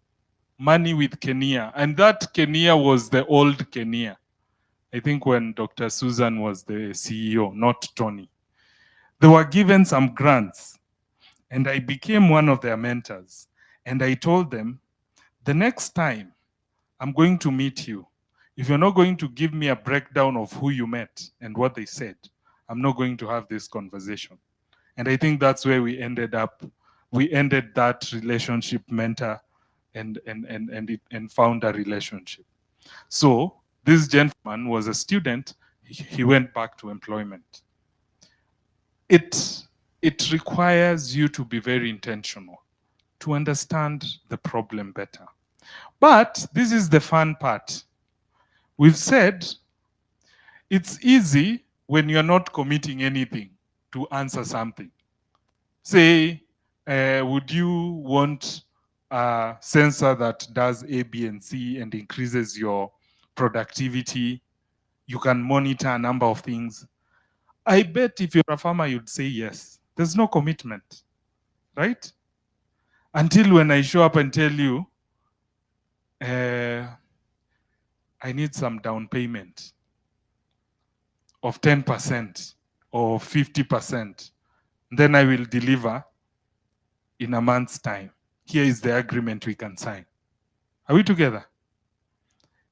money with Kenya, and that Kenya was the old Kenya. I think when Dr. Susan was the CEO, not Tony. They were given some grants, and I became one of their mentors. And I told them, the next time I'm going to meet you, if you're not going to give me a breakdown of who you met and what they said, I'm not going to have this conversation. And I think that's where we ended up. We ended that relationship, mentor and founder relationship. So this gentleman was a student. He went back to employment. It requires you to be very intentional to understand the problem better. But this is the fun part. We've said it's easy when you're not committing anything to answer something. Say, would you want a sensor that does A, B, and C and increases your productivity? You can monitor a number of things. I bet if you're a farmer, you'd say yes. There's no commitment, right? Until when I show up and tell you, I need some down payment of 10% or 50%. Then I will deliver in a month's time. Here is the agreement we can sign. Are we together?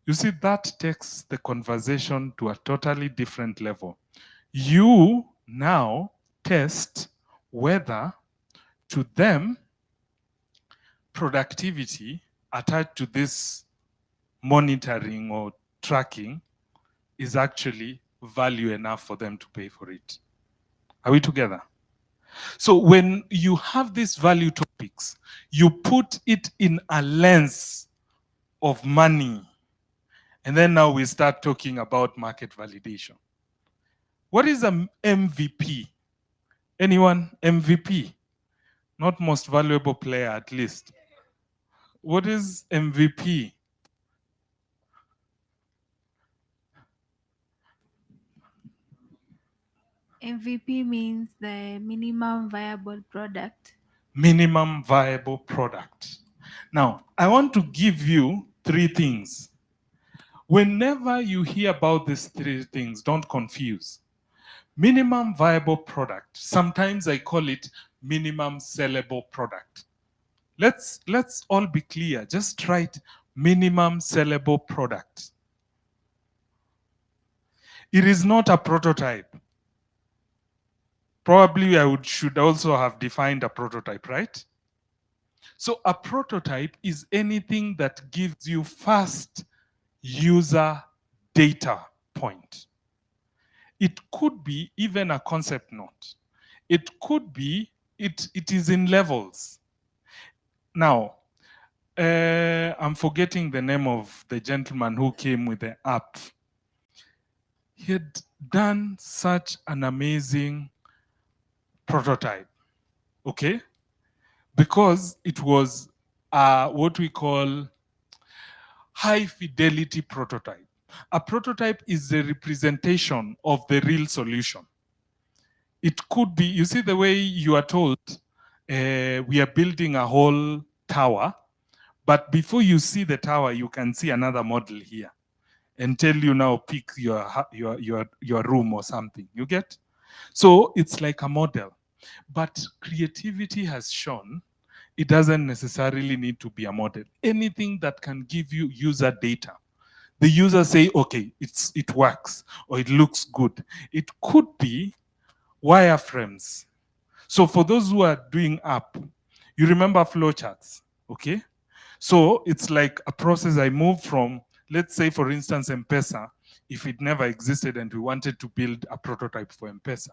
You see, that takes the conversation to a totally different level. You now test whether to them productivity attached to this monitoring or tracking is actually value enough for them to pay for it. Are we together? So when you have these value topics, you put it in a lens of money. And then now we start talking about market validation. What is an MVP? Anyone? MVP? Not most valuable player, at least. What is MVP? MVP means the minimum viable product. Minimum viable product. Now, I want to give you 3 things. Whenever you hear about these 3 things, don't confuse. Minimum viable product. Sometimes I call it minimum sellable product. Let's all be clear. Just write minimum sellable product. It is not a prototype. Probably should also have defined a prototype, right? So a prototype is anything that gives you fast user data point. It could be even a concept note. It could be, it is in levels. Now, I'm forgetting the name of the gentleman who came with the app. He had done such an amazing prototype, okay? Because it was what we call high fidelity prototype. A prototype is the representation of the real solution. It could be, you see the way you are told, we are building a whole tower, but before you see the tower, you can see another model here and tell you now pick your room or something. You get? So it's like a model. But creativity has shown it doesn't necessarily need to be a model. Anything that can give you user data. The user say, okay, it works or it looks good. It could be wireframes. So for those who are doing app, you remember flowcharts, okay? So it's like a process I move from, let's say for instance, M-Pesa, if it never existed and we wanted to build a prototype for M-Pesa,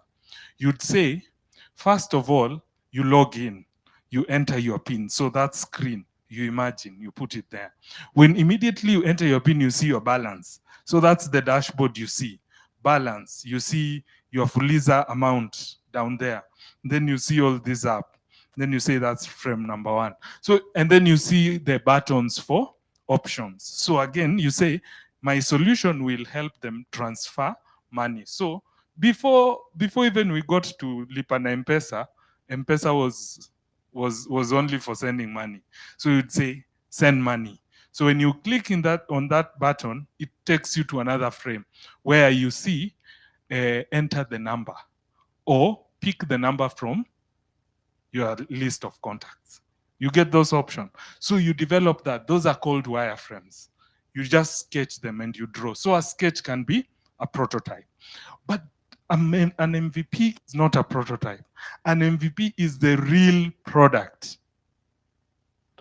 you'd say, first of all, you log in, you enter your PIN. So that screen, you imagine, you put it there. When immediately you enter your PIN, you see your balance. So that's the dashboard you see. Balance, you see your Fuliza amount down there. Then you see all this up. Then you say that's frame number 1. So, and then you see the buttons for options. So again, you say, my solution will help them transfer money. So before even we got to Lipa na M-Pesa, M-Pesa was only for sending money. So you'd say, send money. So when you click on that button, it takes you to another frame where you see, enter the number or pick the number from your list of contacts. You get those options. So you develop that. Those are called wireframes. You just sketch them and you draw. So a sketch can be a prototype. But an MVP is not a prototype. An MVP is the real product.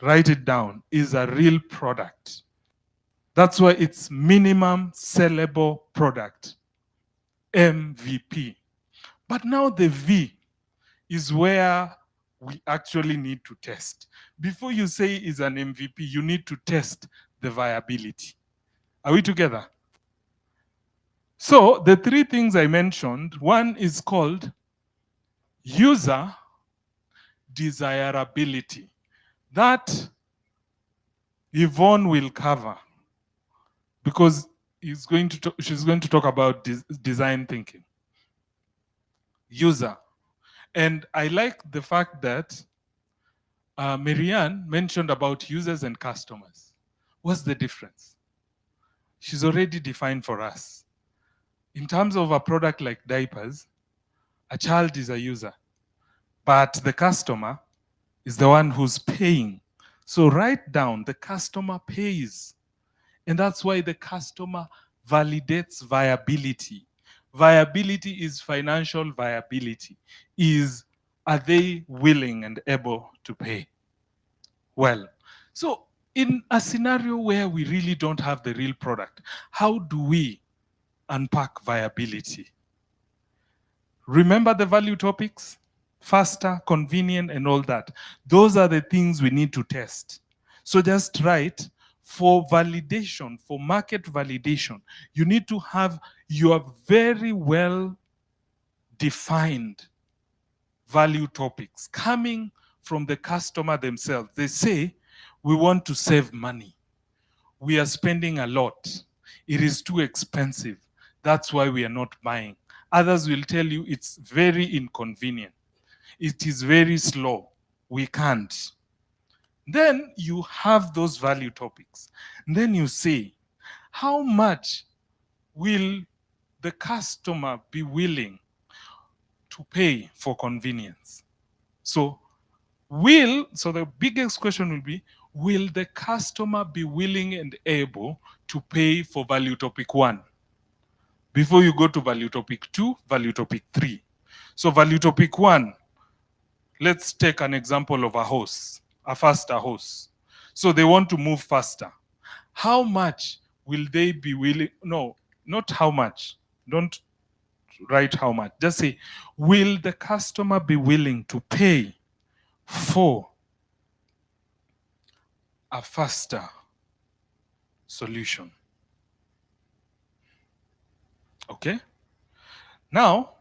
Write it down, is a real product. That's why it's minimum sellable product, MVP. But now the V is where we actually need to test. Before you say is an MVP, you need to test the viability. Are we together? So the 3 things I mentioned, one is called user desirability. That Yvonne will cover because she's going to talk about design thinking. User. And I like the fact that Marianne mentioned about users and customers. What's the difference? She's already defined for us. In terms of a product like diapers, a child is a user, but the customer is the one who's paying. So write down the customer pays. And that's why the customer validates viability. Viability is financial viability. Are they willing and able to pay? Well, so in a scenario where we really don't have the real product, how do we unpack viability. Remember the value topics? Faster, convenient, and all that. Those are the things we need to test. So just write, for validation, for market validation, you need to have your very well defined value topics coming from the customer themselves. They say, we want to save money. We are spending a lot. It is too expensive. That's why we are not buying. Others will tell you it's very inconvenient. It is very slow. We can't. Then you have those value topics. Then you say, how much will the customer be willing to pay for convenience? So the biggest question will be, will the customer be willing and able to pay for value topic 1? Before you go to value topic 2, value topic 3. So value topic 1, let's take an example of a horse, a faster horse. So they want to move faster. How much will they be willing? No, not how much. Don't write how much. Just say, will the customer be willing to pay for a faster solution? Okay? Now,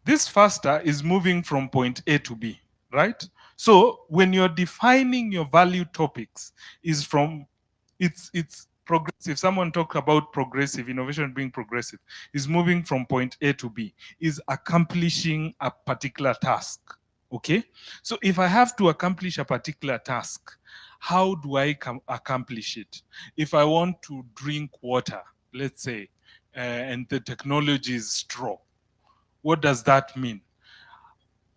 this faster is moving from point A to B, right? So when you're defining your value topics, it's progressive. Someone talked about progressive, innovation being progressive, is moving from point A to B, is accomplishing a particular task, okay? So if I have to accomplish a particular task, how do I accomplish it? If I want to drink water, let's say, and the technology is straw, what does that mean?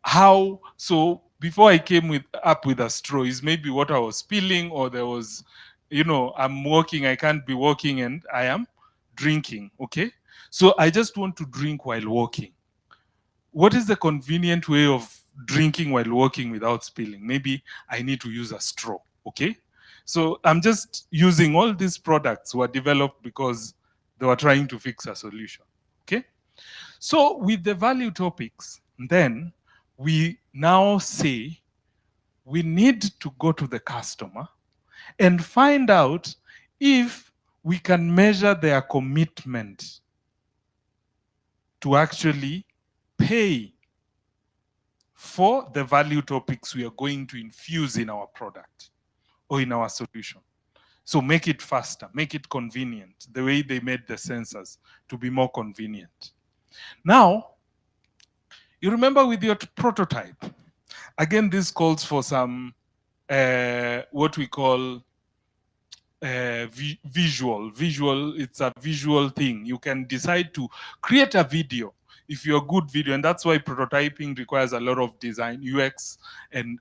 How, so before I came up with a straw, is maybe what I was spilling, or there was, you know, I'm walking, I can't be walking, and I am drinking, okay? So I just want to drink while walking. What is the convenient way of drinking while walking without spilling? Maybe I need to use a straw, okay? So I'm just using all these products were developed because they were trying to fix a solution, okay? So with the value topics, then we now say we need to go to the customer and find out if we can measure their commitment to actually pay for the value topics we are going to infuse in our product or in our solution. So make it faster, make it convenient, the way they made the sensors to be more convenient. Now, you remember with your prototype, again, this calls for some, what we call visual, it's a visual thing. You can decide to create a video if you're a good video, and that's why prototyping requires a lot of design, UX and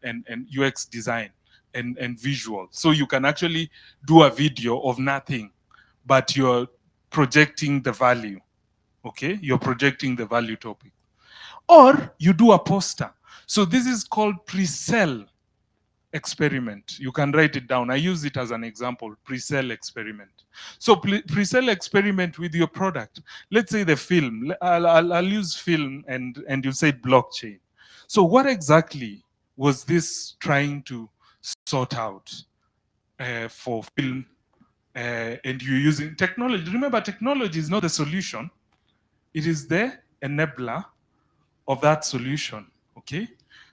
UX design and visual. So you can actually do a video of nothing, but you're projecting the value, okay? You're projecting the value topic. Or you do a poster. So this is called pre-sell experiment. You can write it down. I use it as an example, pre-sell experiment. So pre-sell experiment with your product. Let's say the film. I'll use film and you say blockchain. So what exactly was this trying to sort out for film? And you're using technology. Remember, technology is not the solution. It is the enabler of that solution, okay?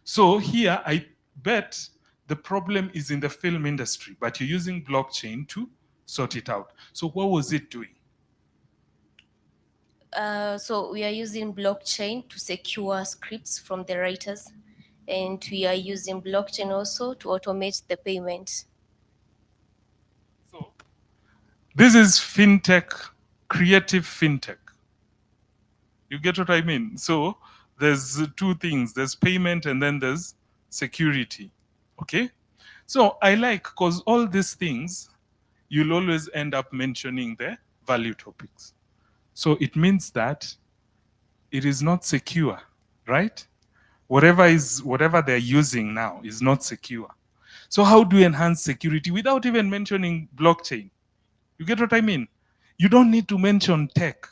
So here, I bet the problem is in the film industry, but you're using blockchain to sort it out. So what was it doing? So we are using blockchain to secure scripts from the writers, and we are using blockchain also to automate the payment. So this is fintech, creative fintech. You get what I mean? So there's two things. There's payment and then there's security, okay? So I like, because all these things, you'll always end up mentioning the value topics. So it means that it is not secure, right? Whatever they're using now is not secure. So how do you enhance security without even mentioning blockchain? You get what I mean? You don't need to mention tech.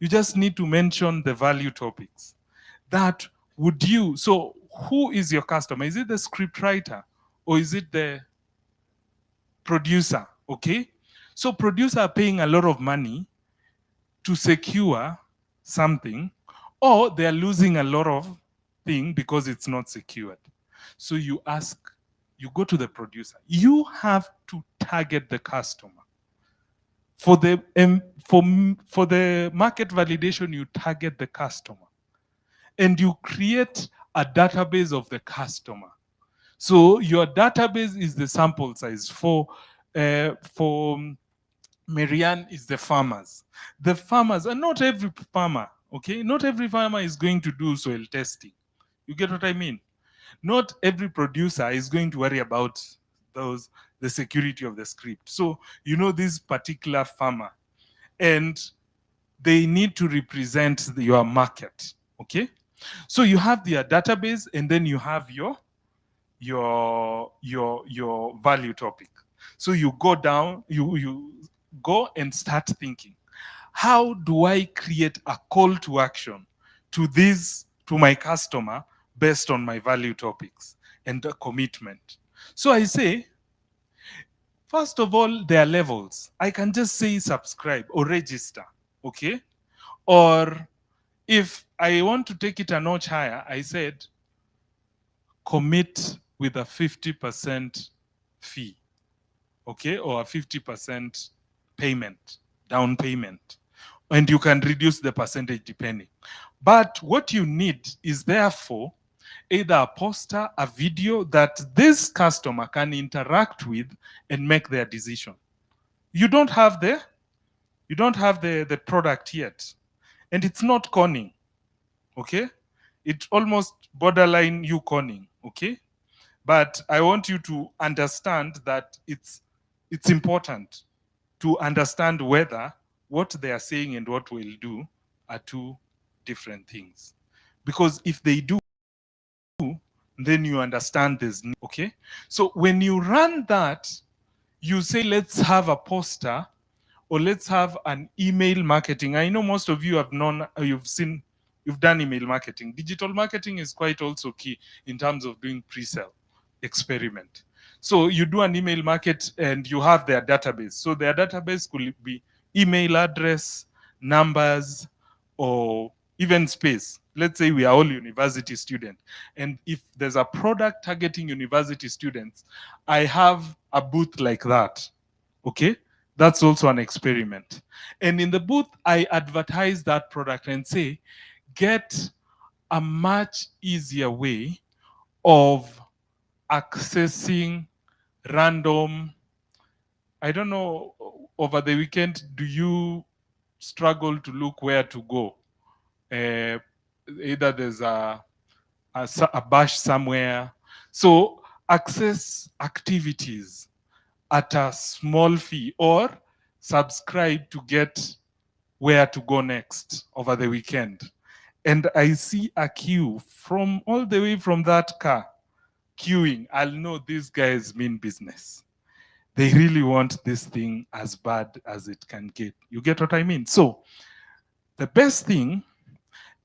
You just need to mention the value topics. That would you, so who is your customer? Is it the script writer or is it the producer? Okay. So producer are paying a lot of money to secure something, or they're losing a lot of thing because it's not secured. So you ask, you go to the producer. You have to target the customer. For the for the market validation, you target the customer, and you create a database of the customer. So your database is the sample size. For Marianne is the farmers. The farmers, and not every farmer, okay? Not every farmer is going to do soil testing. You get what I mean? Not every producer is going to worry about the security of the script. So you know this particular farmer, and they need to represent your market, okay? So you have their database, and then you have your value topic. So you go down, you go and start thinking, how do I create a call to action to my customer based on my value topics and the commitment? So I say, first of all, there are levels. I can just say subscribe or register, okay? Or if I want to take it a notch higher, I said commit with a 50% fee, okay? Or a 50% payment, down payment. And you can reduce the percentage depending. But what you need is therefore either a poster, a video that this customer can interact with and make their decision. You don't have the product yet. And it's not conning, okay? It's almost borderline you conning, okay? But I want you to understand that it's important to understand whether what they are saying and what we'll do are two different things. Because if they do, then you understand this, okay? So when you run that, you say, let's have a poster or let's have an email marketing. I know most of you have known, you've done email marketing. Digital marketing is quite also key in terms of doing pre-sale experiment. So you do an email market and you have their database. So their database could be email address, numbers, or even space. Let's say we are all university students. And if there's a product targeting university students, I have a booth like that, okay? That's also an experiment. And in the booth, I advertise that product and say, get a much easier way of accessing random, I don't know, over the weekend, do you struggle to look where to go? Either there's a bash somewhere. So access activities at a small fee, or subscribe to get where to go next over the weekend. And I see a queue from all the way from that car queuing. I'll know these guys mean business. They really want this thing as bad as it can get. You get what I mean? So the best thing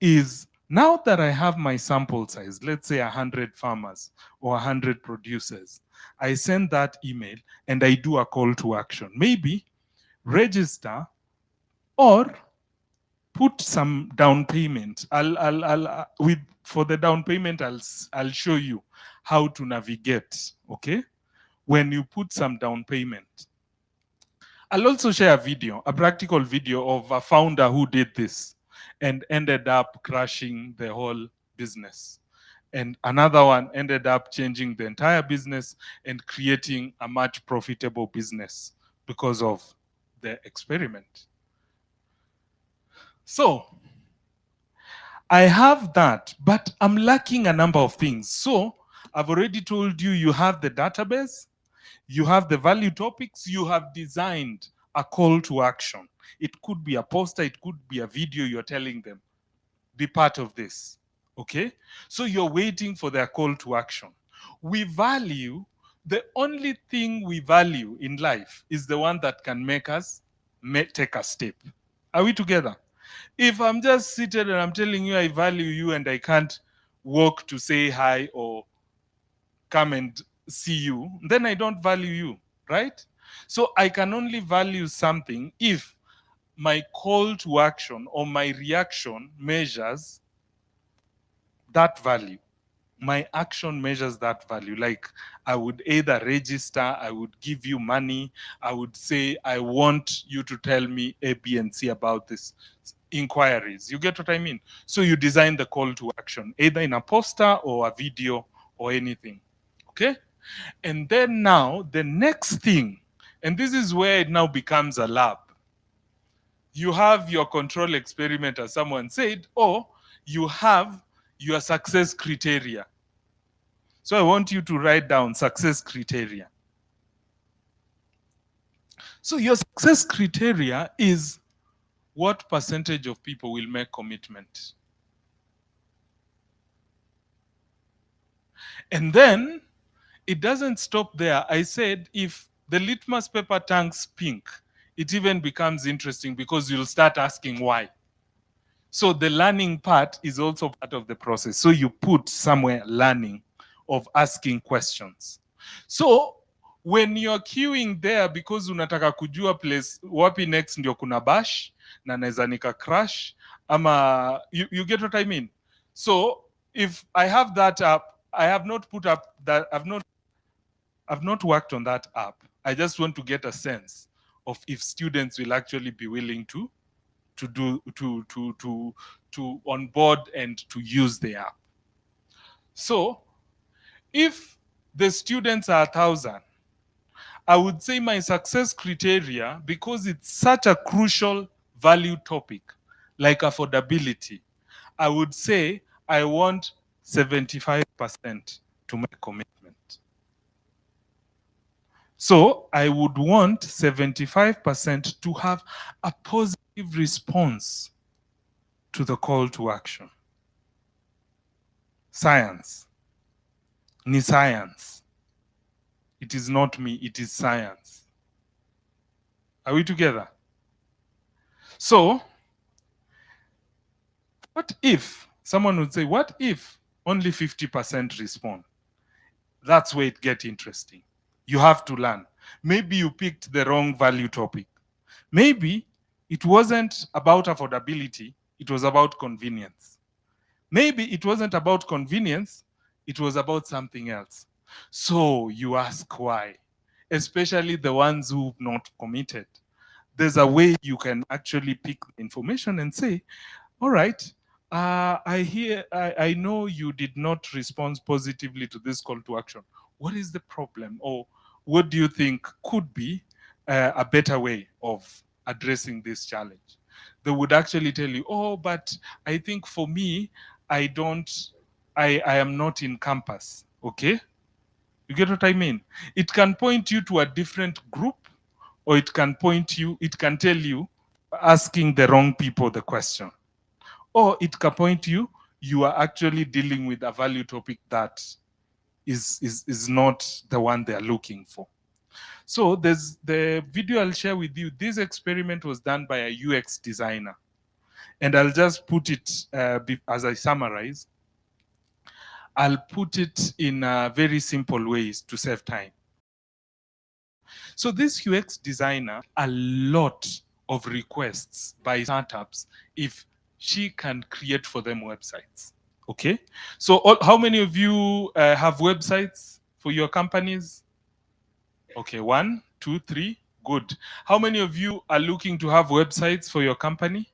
is, now that I have my sample size, let's say 100 farmers or 100 producers, I send that email and I do a call to action. Maybe register or put some down payment. For the down payment, I'll show you how to navigate, okay? When you put some down payment. I'll also share a video, a practical video of a founder who did this and ended up crashing the whole business. And another one ended up changing the entire business and creating a much profitable business because of the experiment. So I have that, but I'm lacking a number of things. So I've already told you, you have the database, you have the value topics, you have designed a call to action. It could be a poster, it could be a video. You're telling them, be part of this, okay? So you're waiting for their call to action. We value, the only thing we value in life is the one that can make us take a step. Are we together? If I'm just seated and I'm telling you I value you and I can't walk to say hi or come and see you, then I don't value you, right? So I can only value something if my call to action or my reaction measures that value. My action measures that value. Like I would either register, I would give you money, I would say, I want you to tell me A, B, and C about this inquiries. You get what I mean? So you design the call to action, either in a poster or a video or anything. Okay? And then now the next thing, and this is where it now becomes a lab. You have your control experiment, as someone said, or you have your success criteria. So I want you to write down success criteria. So your success criteria is what percentage of people will make commitment. And then it doesn't stop there. I said if the litmus paper turns pink, it even becomes interesting because you'll start asking why. So the learning part is also part of the process. So you put somewhere learning of asking questions. So when you're queuing there because unataka kujua place wapi next ndio kuna bash na naweza nika crash ama you get what I mean. So if I have that app, I have not put up that I've not worked on that app. I just want to get a sense of if students will actually be willing to onboard and to use the app. So if the students are 1,000, I would say my success criteria, because it's such a crucial value topic, like affordability, I would say I want 75% to make commitment. So I would want 75% to have a positive response to the call to action. Science. Ni science. It is not me, it is science. Are we together? So, what if, someone would say, what if only 50% respond? That's where it gets interesting. You have to learn. Maybe you picked the wrong value topic. Maybe it wasn't about affordability, it was about convenience. Maybe it wasn't about convenience, it was about something else. So you ask why, especially the ones who've not committed. There's a way you can actually pick the information and say, all right, I know you did not respond positively to this call to action. What is the problem? Or what do you think could be a better way of addressing this challenge? They would actually tell you, oh, but I think for me, I am not in campus, okay? You get what I mean? It can point you to a different group, or it can tell you asking the wrong people the question. Or it can point you are actually dealing with a value topic that is not the one they're looking for. So there's the video I'll share with you. This experiment was done by a UX designer. And I'll just put it, as I summarize, I'll put it in very simple ways to save time. So this UX designer, a lot of requests by startups if she can create for them websites. Okay? So how many of you have websites for your companies? Okay, 1, 2, 3, good. How many of you are looking to have websites for your company?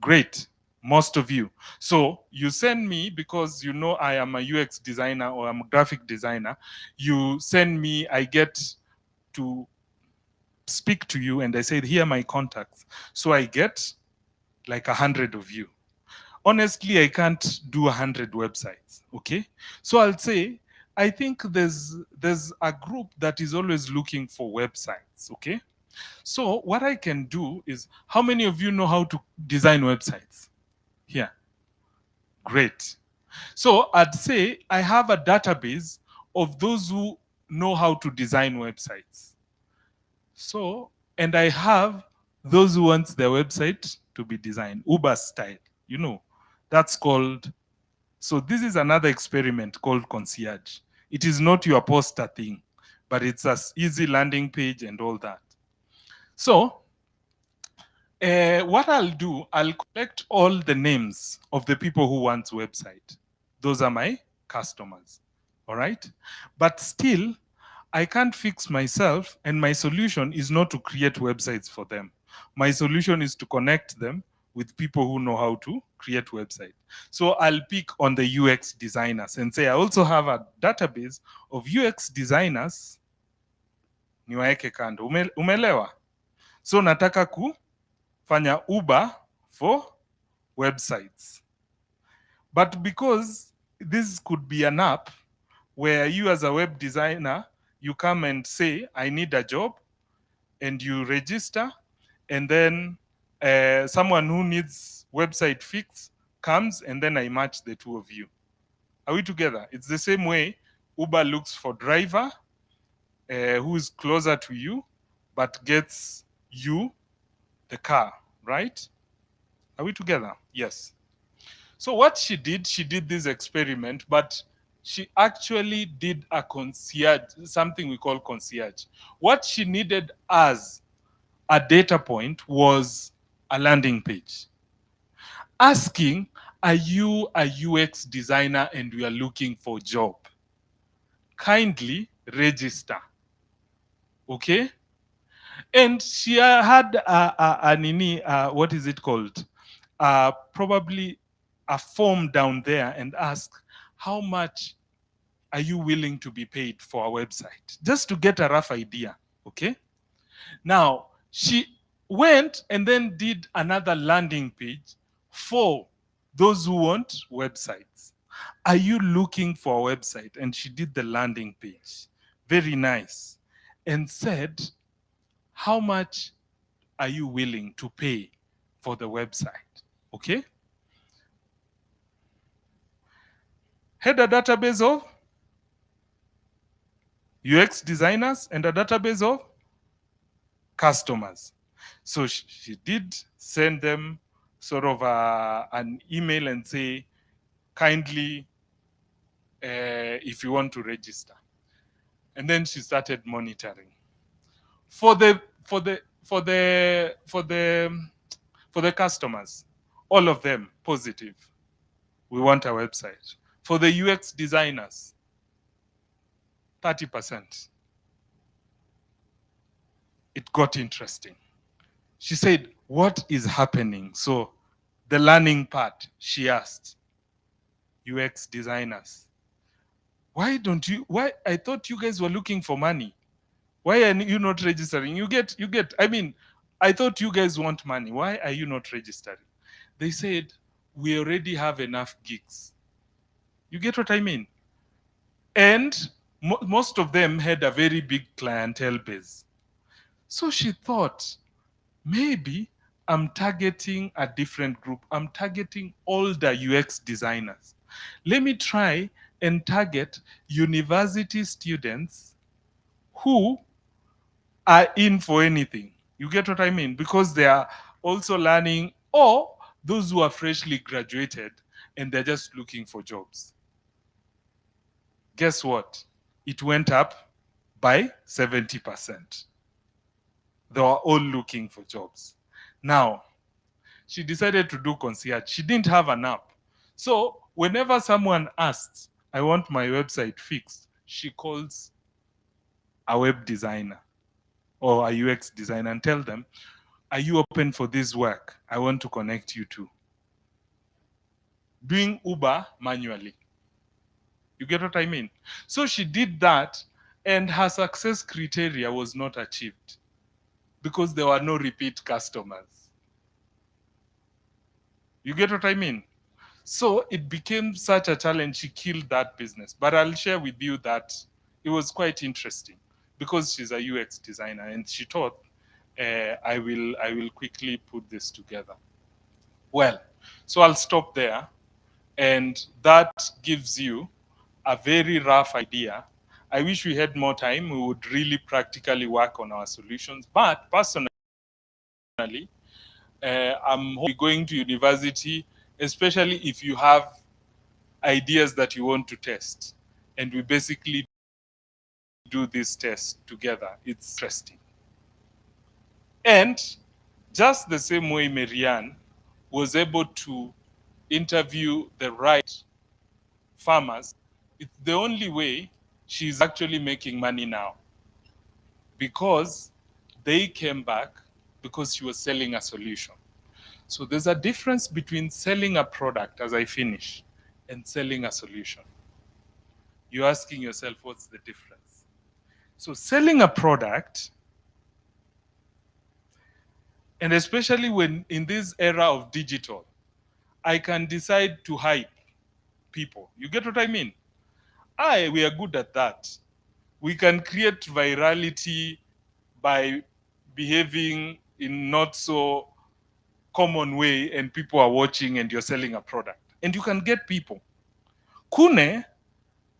Great, most of you. So you send me, because you know I am a UX designer or I'm a graphic designer, you send me, I get to speak to you and I said, here are my contacts. So I get like 100 of you. Honestly, I can't do 100 websites, okay? So I'll say, I think there's a group that is always looking for websites, okay? So what I can do is, how many of you know how to design websites? Here. Great. So I'd say I have a database of those who know how to design websites. So, and I have those who want their website to be designed, Uber style, that's called, so this is another experiment called concierge. It is not your poster thing, but it's an easy landing page and all that. So what I'll do, I'll collect all the names of the people who want website. Those are my customers, all right? But still, I can't fix myself, and my solution is not to create websites for them. My solution is to connect them with people who know how to create websites. So I'll pick on the UX designers and say I also have a database of UX designers. Niwaeke kando. Umelewa? So nataka kufanya Uber for websites. But because this could be an app where you as a web designer, you come and say, I need a job, and you register, and then someone who needs website fix comes, and then I match the two of you. Are we together? It's the same way Uber looks for driver who is closer to you, but gets you the car, right? Are we together? Yes. So what she did this experiment, but she actually did a concierge, something we call concierge. What she needed as a data point was a landing page asking, are you a UX designer and we are looking for a job? Kindly register. Okay? And she had what is it called? Probably a form down there and ask, how much are you willing to be paid for a website? Just to get a rough idea, okay? Now, she went and then did another landing page for those who want websites. Are you looking for a website? And she did the landing page. Very nice. And said, how much are you willing to pay for the website? Okay? Had a database of UX designers and a database of customers. So she did send them sort of an email and say, kindly, if you want to register. And then she started monitoring. For the customers, all of them positive. We want a website. For the UX designers, 30%. It got interesting. She said, what is happening? So the learning part, she asked UX designers, why I thought you guys were looking for money. Why are you not registering? You get, I mean, I thought you guys want money. Why are you not registering? They said, we already have enough gigs. You get what I mean? And most of them had a very big clientele base. So she thought, maybe I'm targeting a different group. I'm targeting older UX designers. Let me try and target university students who are in for anything. You get what I mean? Because they are also learning, or those who are freshly graduated and they're just looking for jobs. Guess what? It went up by 70%. They were all looking for jobs. Now, she decided to do concierge. She didn't have an app. So whenever someone asks, I want my website fixed, she calls a web designer or a UX designer and tell them, are you open for this work? I want to connect you to. Doing Uber manually. You get what I mean? So she did that, and her success criteria was not achieved because there were no repeat customers. You get what I mean? So it became such a challenge, she killed that business. But I'll share with you that it was quite interesting because she's a UX designer and she thought, I will quickly put this together. Well, so I'll stop there. And that gives you a very rough idea. I wish we had more time. We would really practically work on our solutions. But personally, I'm going to university, especially if you have ideas that you want to test. And we basically do this test together. It's interesting. And just the same way Marianne was able to interview the right farmers, it's the only way she's actually making money now. Because they came back because she was selling a solution. So there's a difference between selling a product, as I finish, and selling a solution. You're asking yourself, what's the difference? So selling a product, and especially when in this era of digital, I can decide to hype people. You get what I mean? We are good at that. We can create virality by behaving in not so common way, and people are watching and you're selling a product. And you can get people. Kune,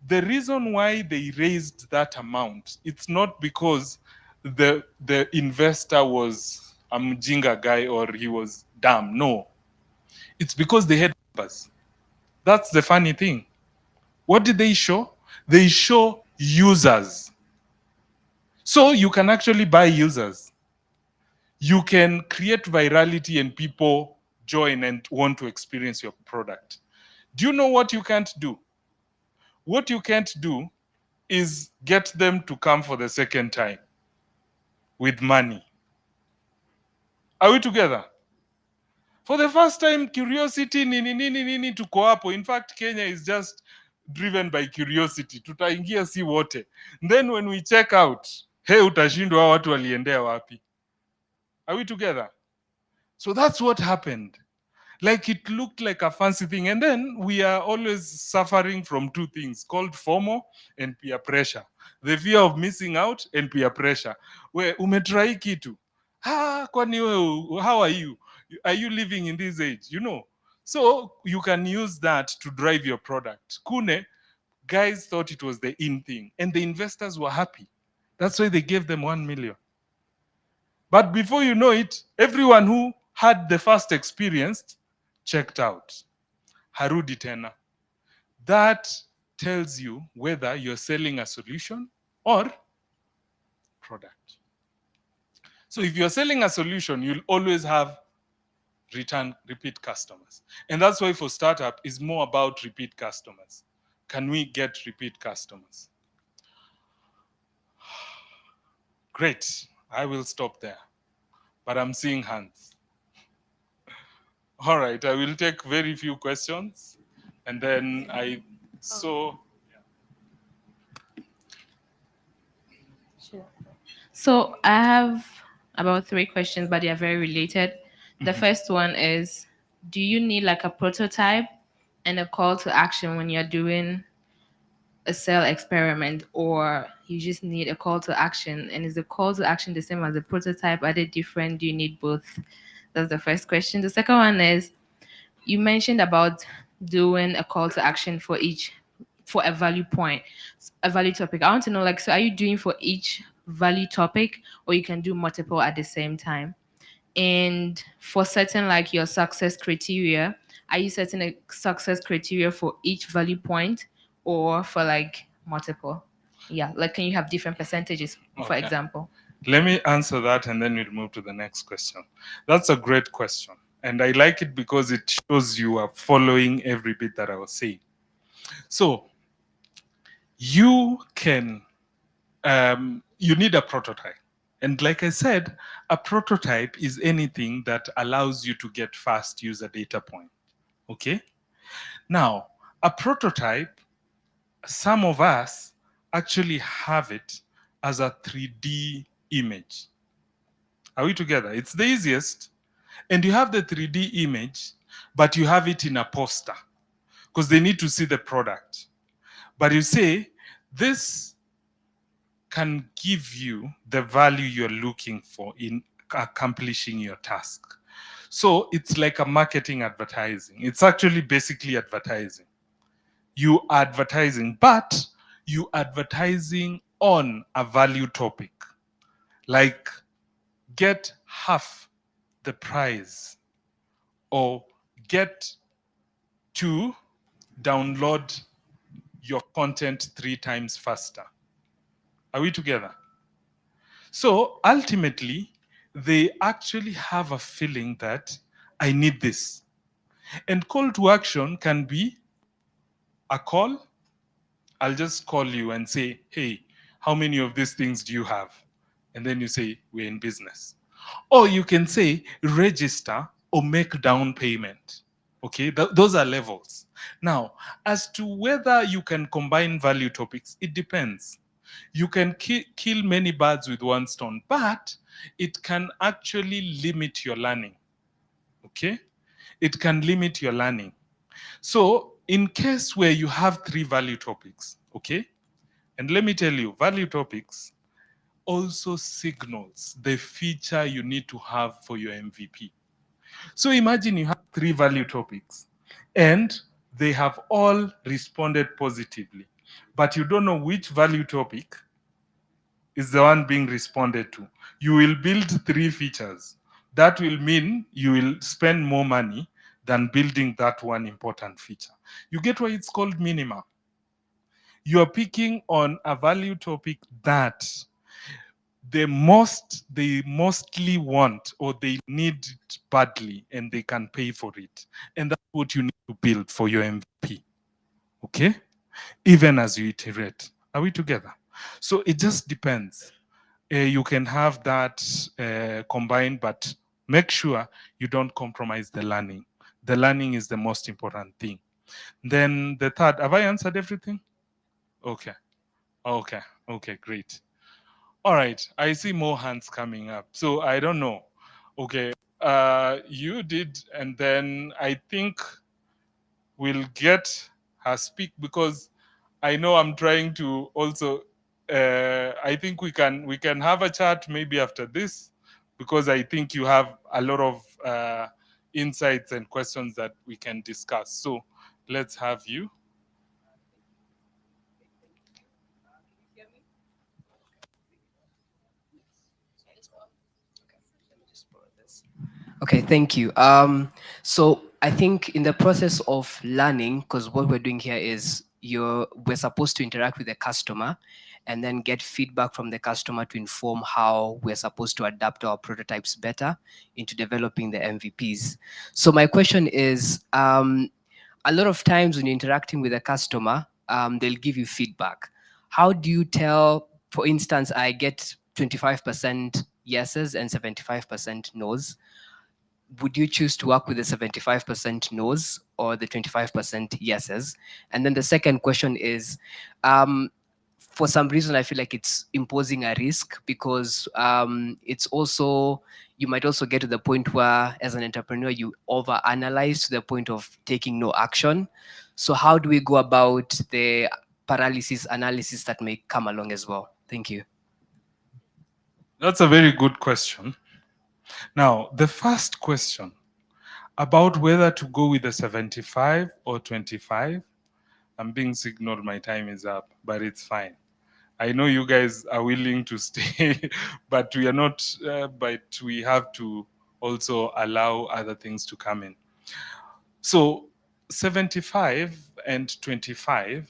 the reason why they raised that amount, it's not because the investor was a mjinga guy or he was dumb. No. It's because they had numbers. That's the funny thing. What did they show? They show users. So you can actually buy users. You can create virality and people join and want to experience your product. Do you know what you can't do? What you can't do is get them to come for the second time with money. Are we together? For the first time, curiosity, nini tuko hapo. In fact, Kenya is just driven by curiosity. Tutaingia si wote. Then when we check out, hey, utashindwa watu waliendea wapi. Are we together? So that's what happened. Like it looked like a fancy thing. And then we are always suffering from two things called FOMO and peer pressure. The fear of missing out and peer pressure. Where umetry kitu. Kwani wewe, how are you? Are you living in this age? You know. So you can use that to drive your product. Kune, guys thought it was the in thing. And the investors were happy. That's why they gave them 1 million. But before you know it, everyone who had the first experience checked out. Harudi tena. That tells you whether you're selling a solution or product. So if you're selling a solution, you'll always have repeat customers. And that's why for startup is more about repeat customers. Can we get repeat customers? Great. I will stop there. But I'm seeing hands. All right, I will take very few questions. And then I saw. Sure. So I have about 3 questions, but they are very related. The first one is, do you need like a prototype and a call to action when you're doing a cell experiment, or you just need a call to action? And is the call to action the same as the prototype? Are they different? Do you need both? That's the first question. The second one is, you mentioned about doing a call to action for a value point, a value topic. I want to know, like, so are you doing for each value topic, or you can do multiple at the same time? And for certain, like your success criteria, are you setting a success criteria for each value point or for like multiple? Yeah, like can you have different percentages, for Okay. example? Let me answer that and then we'll move to the next question. That's a great question. And I like it because it shows you are following every bit that I was saying. So you can, you need a prototype. And like I said, a prototype is anything that allows you to get fast user data point. Okay? Now, a prototype, some of us actually have it as a 3D image. Are we together? It's the easiest. And you have the 3D image, but you have it in a poster because they need to see the product. But you say, this can give you the value you're looking for in accomplishing your task. So it's like a marketing advertising. It's actually basically advertising. You advertising, but you advertising on a value topic. Like get half the prize or get to download your content 3 times faster. Are we together? So ultimately, they actually have a feeling that I need this. And call to action can be a call. I'll just call you and say, hey, how many of these things do you have? And then you say, we're in business. Or you can say, register or make down payment. Okay, those are levels. Now, as to whether you can combine value topics, it depends. You can kill many birds with one stone, but it can actually limit your learning. Okay, it can limit your learning. So, in case where you have 3 value topics, okay, and let me tell you, value topics also signals the feature you need to have for your MVP. So imagine you have 3 value topics and they have all responded positively, but you don't know which value topic is the one being responded to. You will build 3 features. That will mean you will spend more money than building that one important feature. You get why it's called minima. You are picking on a value topic that they mostly want or they need it badly and they can pay for it. And that's what you need to build for your MVP. Okay? Even as you iterate. Are we together? So it just depends. You can have that combined, but make sure you don't compromise the learning. The learning is the most important thing. Then the third, have I answered everything? Okay. Okay. Okay, great. All right, I see more hands coming up. So I don't know. Okay, you did, and then I think we'll get her speak because I know I'm trying to also. I think we can have a chat maybe after this because I think you have a lot of insights and questions that we can discuss. So let's have you. Okay, thank you. So I think in the process of learning, because what we're doing here is we're supposed to interact with the customer and then get feedback from the customer to inform how we're supposed to adapt our prototypes better into developing the MVPs. So my question is, a lot of times when you're interacting with a customer, they'll give you feedback. How do you tell, for instance, I get 25% yeses and 75% no's? Would you choose to work with the 75% no's or the 25% yeses? And then the second question is, for some reason, I feel like it's imposing a risk because it's also, you might also get to the point where as an entrepreneur, you overanalyze to the point of taking no action. So how do we go about the paralysis analysis that may come along as well? Thank you. That's a very good question. Now, the first question about whether to go with the 75 or 25, I'm being signaled my time is up, but it's fine. I know you guys are willing to stay, but we are not, but we have to also allow other things to come in. So 75 and 25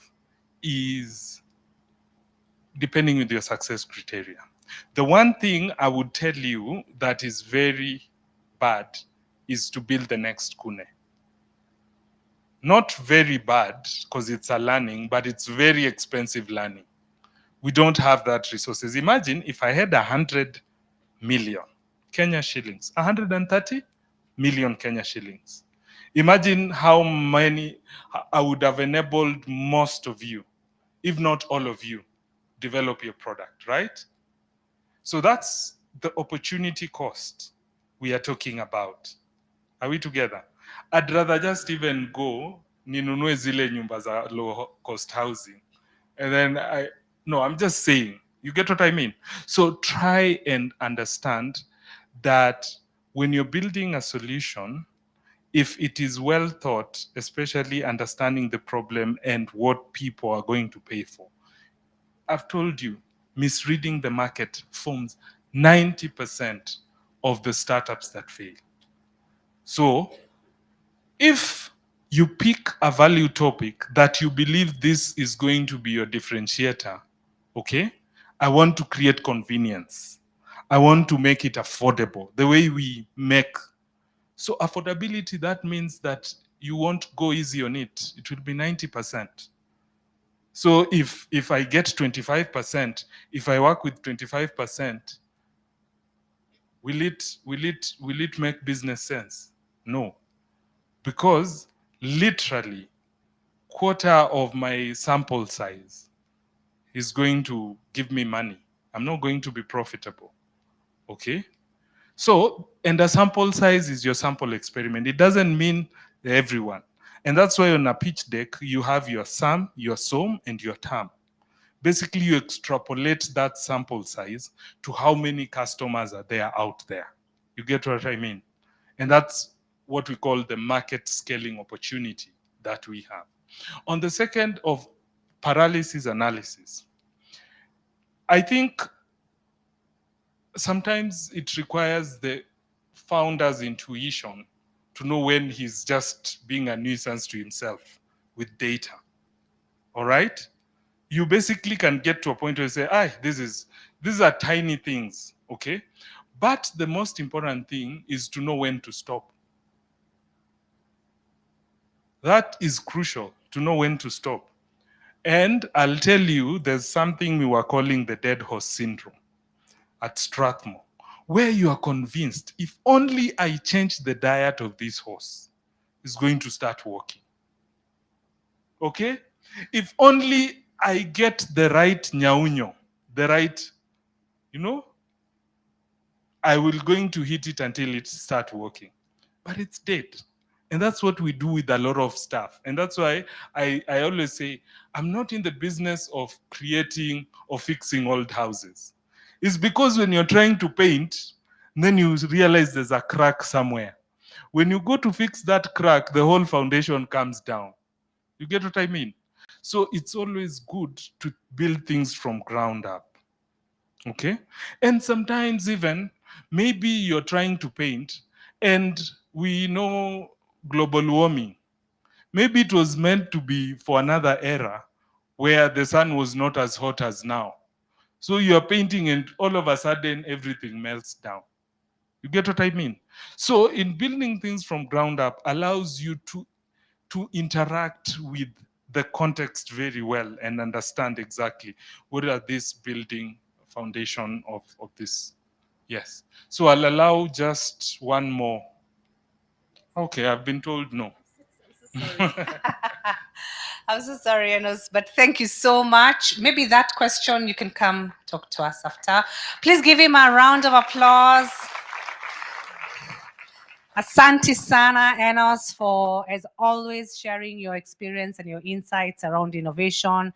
is depending with your success criteria. The one thing I would tell you that is very bad is to build the next Kune. Not very bad because it's a learning, but it's very expensive learning. We don't have that resources. Imagine if I had 100 million Kenya shillings, 130 million Kenya shillings. Imagine how many I would have enabled most of you, if not all of you, develop your product, right? So that's the opportunity cost we are talking about. Are we together? I'd rather just even go ninunue zile nyumba za low cost housing. And then I'm just saying, you get what I mean? So try and understand that when you're building a solution, if it is well thought, especially understanding the problem and what people are going to pay for. I've told you, misreading the market forms 90% of the startups that fail. So if you pick a value topic that you believe this is going to be your differentiator, okay? I want to create convenience. I want to make it affordable, the way we make. So affordability, that means that you won't go easy on it. It will be 90%. So if I get 25%, if I work with 25%, will it make business sense? No. Because literally quarter of my sample size is going to give me money. I'm not going to be profitable. Okay? So, and the sample size is your sample experiment. It doesn't mean everyone. And that's why on a pitch deck, you have your sum, your sum, and your term. Basically, you extrapolate that sample size to how many customers are there out there. You get what I mean? And that's what we call the market scaling opportunity that we have. On the second of paralysis analysis, I think sometimes it requires the founder's intuition to know when he's just being a nuisance to himself with data. All right? You basically can get to a point where you say, these are tiny things, okay? But the most important thing is to know when to stop. That is crucial, to know when to stop. And I'll tell you, there's something we were calling the dead horse syndrome at Strathmore, where you are convinced, if only I change the diet of this horse, it's going to start walking. Okay? If only I get the right nyaunyo, the right, I will going to hit it until it start working. But it's dead. And that's what we do with a lot of stuff. And that's why I always say, I'm not in the business of creating or fixing old houses. It's because when you're trying to paint, then you realize there's a crack somewhere. When you go to fix that crack, the whole foundation comes down. You get what I mean? So it's always good to build things from ground up. Okay? And sometimes even, maybe you're trying to paint, and we know global warming. Maybe it was meant to be for another era where the sun was not as hot as now. So you're painting and all of a sudden everything melts down. You get what I mean? So in building things from ground up allows you to interact with the context very well and understand exactly what are this building foundation of this. Yes. So I'll allow just one more. Okay, I've been told no. I'm so sorry, Enos, but thank you so much. Maybe that question you can come talk to us after. Please give him a round of applause. Asante sana, Enos, for, as always, sharing your experience and your insights around innovation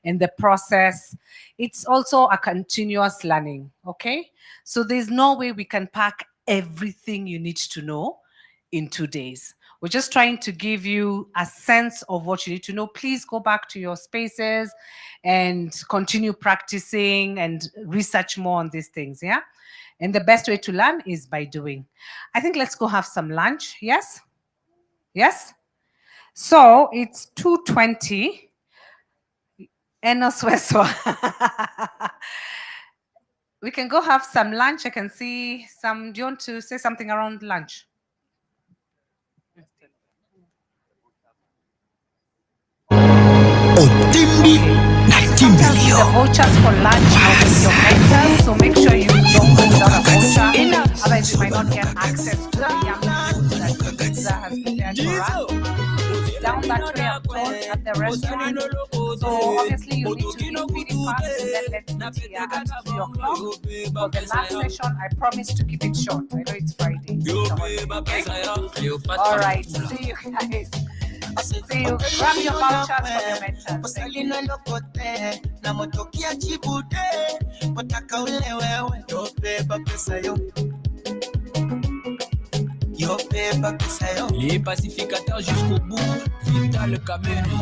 and the process. It's also a continuous learning, okay? So there's no way we can pack everything you need to know in 2 days. We're just trying to give you a sense of what you need to know. Please go back to your spaces and continue practicing and research more on these things, yeah? And the best way to learn is by doing. I think let's go have some lunch, yes? Yes? So it's 2:20. Enos Weswa. We can go have some lunch. I can see some. Do you want to say something around lunch? Sometimes the vouchers for lunch are with your mentors, so make sure you don't go without a voucher. Otherwise, you might not get access to the yum that the pizza has prepared for us. Down that way, I'm told, at the restaurant. So obviously, you need to be feeding fast, and then let's meet here at 3 o'clock. For the last session, I promise to keep it short. I know it's Friday. Okay? All right. See you guys. See you. Grab your vouchers from your mentors. Thank you. Les pacificateurs jusqu'au bout, Vital Kameni.